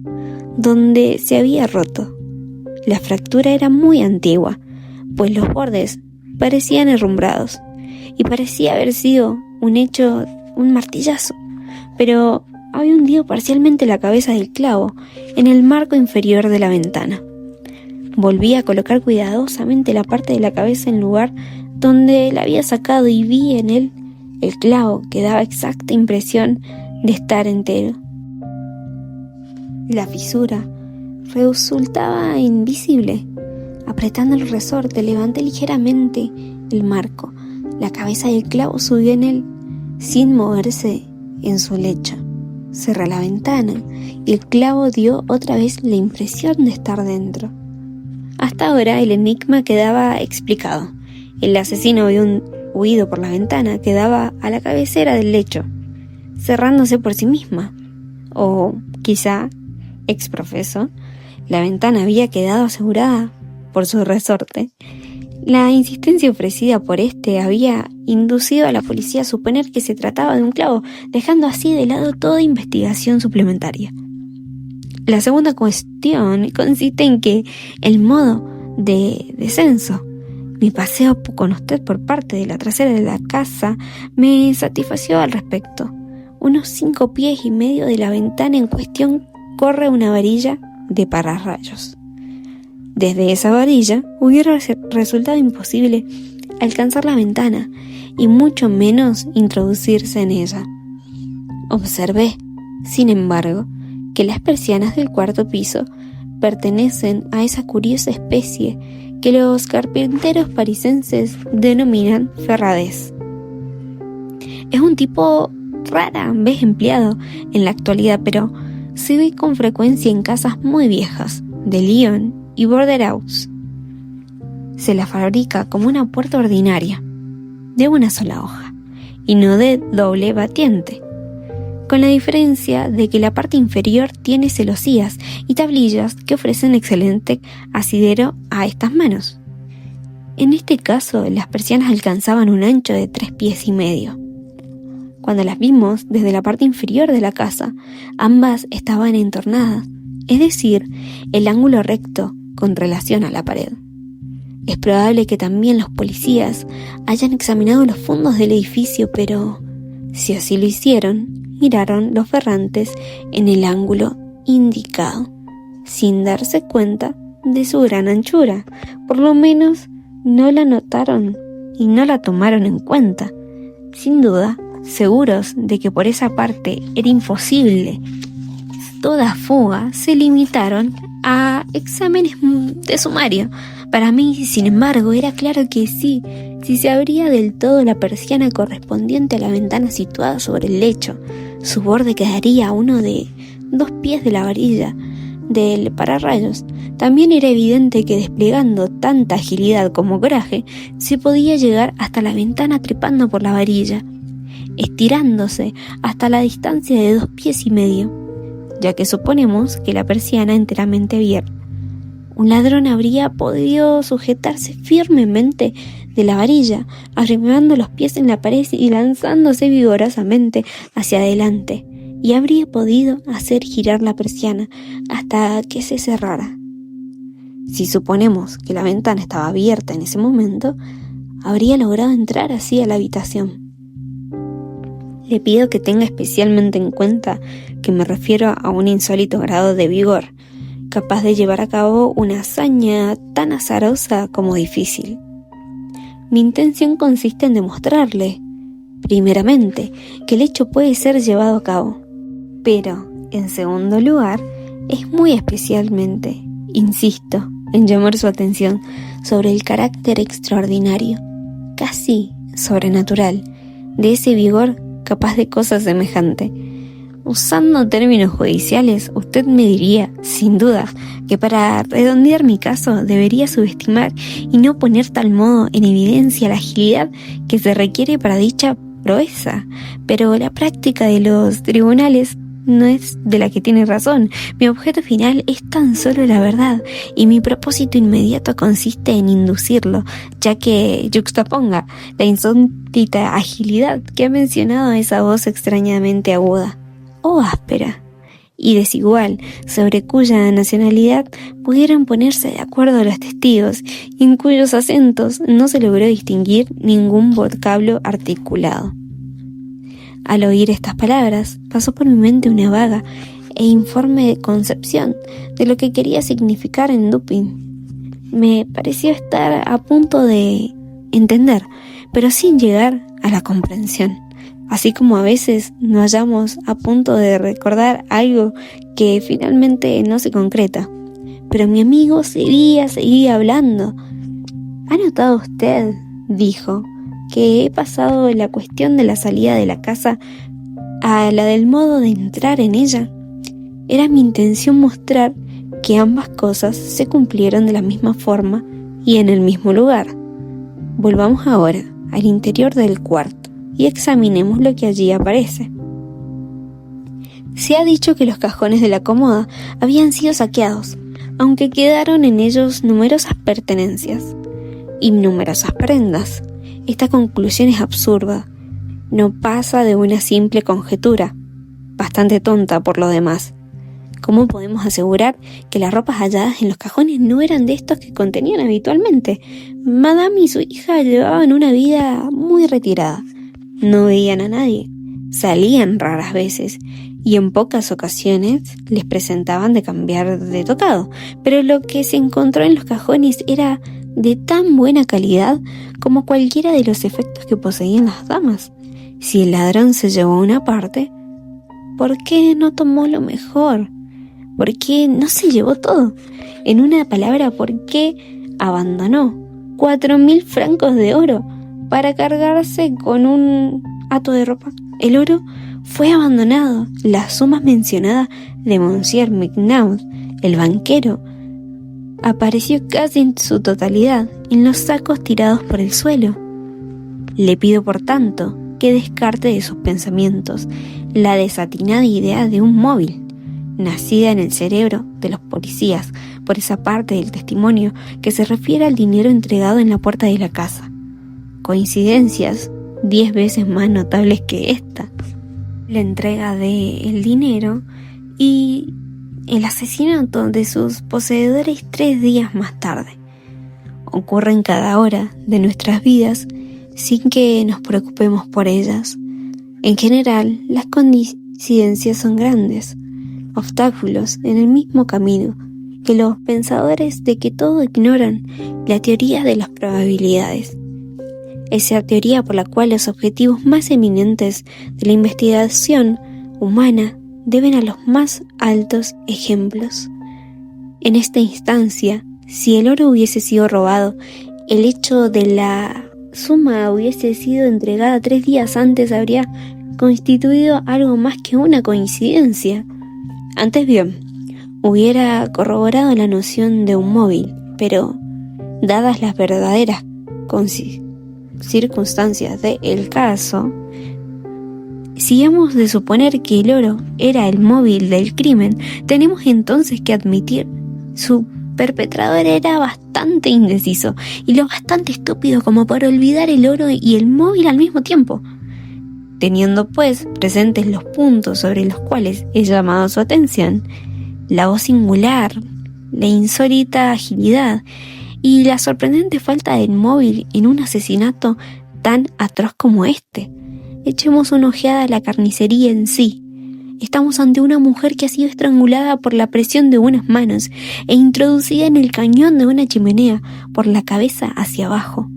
donde se había roto. La fractura era muy antigua, pues los bordes parecían herrumbrados, y parecía haber sido un martillazo, pero había hundido parcialmente la cabeza del clavo en el marco inferior de la ventana. Volví a colocar cuidadosamente la parte de la cabeza en el lugar donde la había sacado y vi en él el clavo que daba exacta impresión de estar entero. La fisura resultaba invisible. Apretando el resorte, levanté ligeramente el marco. La cabeza del clavo subió en él sin moverse en su lecho. Cerré la ventana y el clavo dio otra vez la impresión de estar dentro. Hasta ahora el enigma quedaba explicado. El asesino había huido por la ventana que daba a la cabecera del lecho, cerrándose por sí misma. O quizá, exprofeso, la ventana había quedado asegurada por su resorte. La insistencia ofrecida por este había inducido a la policía a suponer que se trataba de un clavo, dejando así de lado toda investigación suplementaria. La segunda cuestión consiste en que el modo de descenso. Mi paseo con usted por parte de la trasera de la casa me satisfació al respecto. Unos 5 pies y medio de la ventana en cuestión corre una varilla de pararrayos. Desde esa varilla hubiera resultado imposible alcanzar la ventana y mucho menos introducirse en ella. Observé, sin embargo, que las persianas del cuarto piso pertenecen a esa curiosa especie que los carpinteros parisenses denominan ferradés. Es un tipo rara vez empleado en la actualidad, pero se ve con frecuencia en casas muy viejas, de Lyon y Bordeaux. Se la fabrica como una puerta ordinaria, de una sola hoja, y no de doble batiente, con la diferencia de que la parte inferior tiene celosías y tablillas que ofrecen excelente asidero a estas manos. En este caso, las persianas alcanzaban un ancho de 3,5 pies. Cuando las vimos desde la parte inferior de la casa, ambas estaban entornadas, es decir, el ángulo recto con relación a la pared. Es probable que también los policías hayan examinado los fondos del edificio, pero si así lo hicieron, miraron los ferrantes en el ángulo indicado, sin darse cuenta de su gran anchura. Por lo menos no la notaron y no la tomaron en cuenta. Sin duda, seguros de que por esa parte era imposible toda fuga, se limitaron a exámenes de sumario. Para mí, sin embargo, era claro que sí, si se abría del todo la persiana correspondiente a la ventana situada sobre el lecho, su borde quedaría a uno de 2 pies de la varilla del pararrayos. También era evidente que desplegando tanta agilidad como coraje, se podía llegar hasta la ventana trepando por la varilla, estirándose hasta la distancia de 2,5 pies, ya que suponemos que la persiana enteramente abierta. Un ladrón habría podido sujetarse firmemente de la varilla, arrimando los pies en la pared y lanzándose vigorosamente hacia adelante, y habría podido hacer girar la persiana hasta que se cerrara. Si suponemos que la ventana estaba abierta en ese momento, habría logrado entrar así a la habitación. Le pido que tenga especialmente en cuenta que me refiero a un insólito grado de vigor, capaz de llevar a cabo una hazaña tan azarosa como difícil. Mi intención consiste en demostrarle, primeramente, que el hecho puede ser llevado a cabo, pero, en segundo lugar, es muy especialmente, insisto, en llamar su atención sobre el carácter extraordinario, casi sobrenatural, de ese vigor capaz de cosa semejante. Usando términos judiciales, usted me diría, sin duda, que para redondear mi caso debería subestimar y no poner tal modo en evidencia la agilidad que se requiere para dicha proeza. Pero la práctica de los tribunales no es de la que tiene razón. Mi objeto final es tan solo la verdad, y mi propósito inmediato consiste en inducirlo, ya que yuxtaponga la insólita agilidad que ha mencionado esa voz extrañamente aguda, o áspera y desigual, sobre cuya nacionalidad pudieran ponerse de acuerdo los testigos, y en cuyos acentos no se logró distinguir ningún vocablo articulado. Al oír estas palabras, pasó por mi mente una vaga e informe concepción de lo que quería significar en Dupin. Me pareció estar a punto de entender, pero sin llegar a la comprensión. Así como a veces nos hallamos a punto de recordar algo que finalmente no se concreta. Pero mi amigo seguía hablando. ¿Ha notado usted?, dijo, que he pasado de la cuestión de la salida de la casa a la del modo de entrar en ella. Era mi intención mostrar que ambas cosas se cumplieron de la misma forma y en el mismo lugar. Volvamos ahora al interior del cuarto y examinemos lo que allí aparece. Se ha dicho que los cajones de la cómoda habían sido saqueados, aunque quedaron en ellos numerosas pertenencias y numerosas prendas. Esta conclusión es absurda, no pasa de una simple conjetura, bastante tonta por lo demás. ¿Cómo podemos asegurar que las ropas halladas en los cajones no eran de estos que contenían habitualmente? Madame y su hija llevaban una vida muy retirada, no veían a nadie, salían raras veces y en pocas ocasiones les presentaban de cambiar de tocado, pero lo que se encontró en los cajones era de tan buena calidad como cualquiera de los efectos que poseían las damas. Si el ladrón se llevó una parte, ¿por qué no tomó lo mejor? ¿Por qué no se llevó todo? En una palabra, ¿por qué abandonó 4,000 francos de oro para cargarse con un hato de ropa? El oro fue abandonado. La suma mencionada de Monsieur McNaught, el banquero, apareció casi en su totalidad en los sacos tirados por el suelo. Le pido, por tanto, que descarte de sus pensamientos la desatinada idea de un móvil, nacida en el cerebro de los policías por esa parte del testimonio que se refiere al dinero entregado en la puerta de la casa. Coincidencias 10 veces más notables que esta: la entrega del dinero y el asesinato de sus poseedores 3 días más tarde. Ocurren cada hora de nuestras vidas sin que nos preocupemos por ellas. En general, las coincidencias son grandes obstáculos en el mismo camino que los pensadores de que todo ignoran la teoría de las probabilidades, esa teoría por la cual los objetivos más eminentes de la investigación humana deben a los más altos ejemplos. En esta instancia, si el oro hubiese sido robado, el hecho de la suma hubiese sido entregada 3 días antes habría constituido algo más que una coincidencia. Antes bien, hubiera corroborado la noción de un móvil, pero, dadas las verdaderas circunstancias del caso, si hemos de suponer que el oro era el móvil del crimen, tenemos entonces que admitir su perpetrador era bastante indeciso y lo bastante estúpido como para olvidar el oro y el móvil al mismo tiempo. Teniendo pues presentes los puntos sobre los cuales he llamado su atención, la voz singular, la insólita agilidad y la sorprendente falta del móvil en un asesinato tan atroz como este, echemos una ojeada a la carnicería en sí. Estamos ante una mujer que ha sido estrangulada por la presión de unas manos e introducida en el cañón de una chimenea por la cabeza hacia abajo.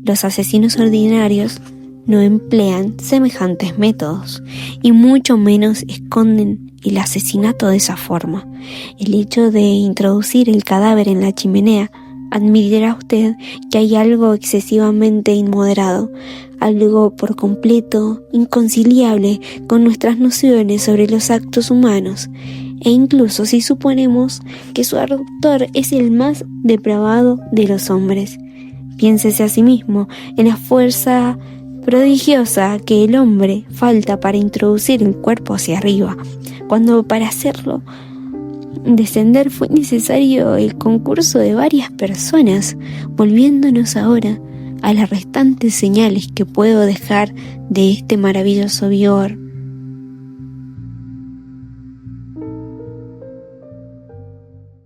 Los asesinos ordinarios no emplean semejantes métodos y mucho menos esconden el asesinato de esa forma. El hecho de introducir el cadáver en la chimenea, admitirá usted que hay algo excesivamente inmoderado, algo por completo inconciliable con nuestras nociones sobre los actos humanos, e incluso si suponemos que su autor es el más depravado de los hombres. Piénsese asimismo en la fuerza prodigiosa que el hombre falta para introducir el cuerpo hacia arriba, cuando para hacerlo descender fue necesario el concurso de varias personas. Volviéndonos ahora a las restantes señales que puedo dejar de este maravilloso vigor,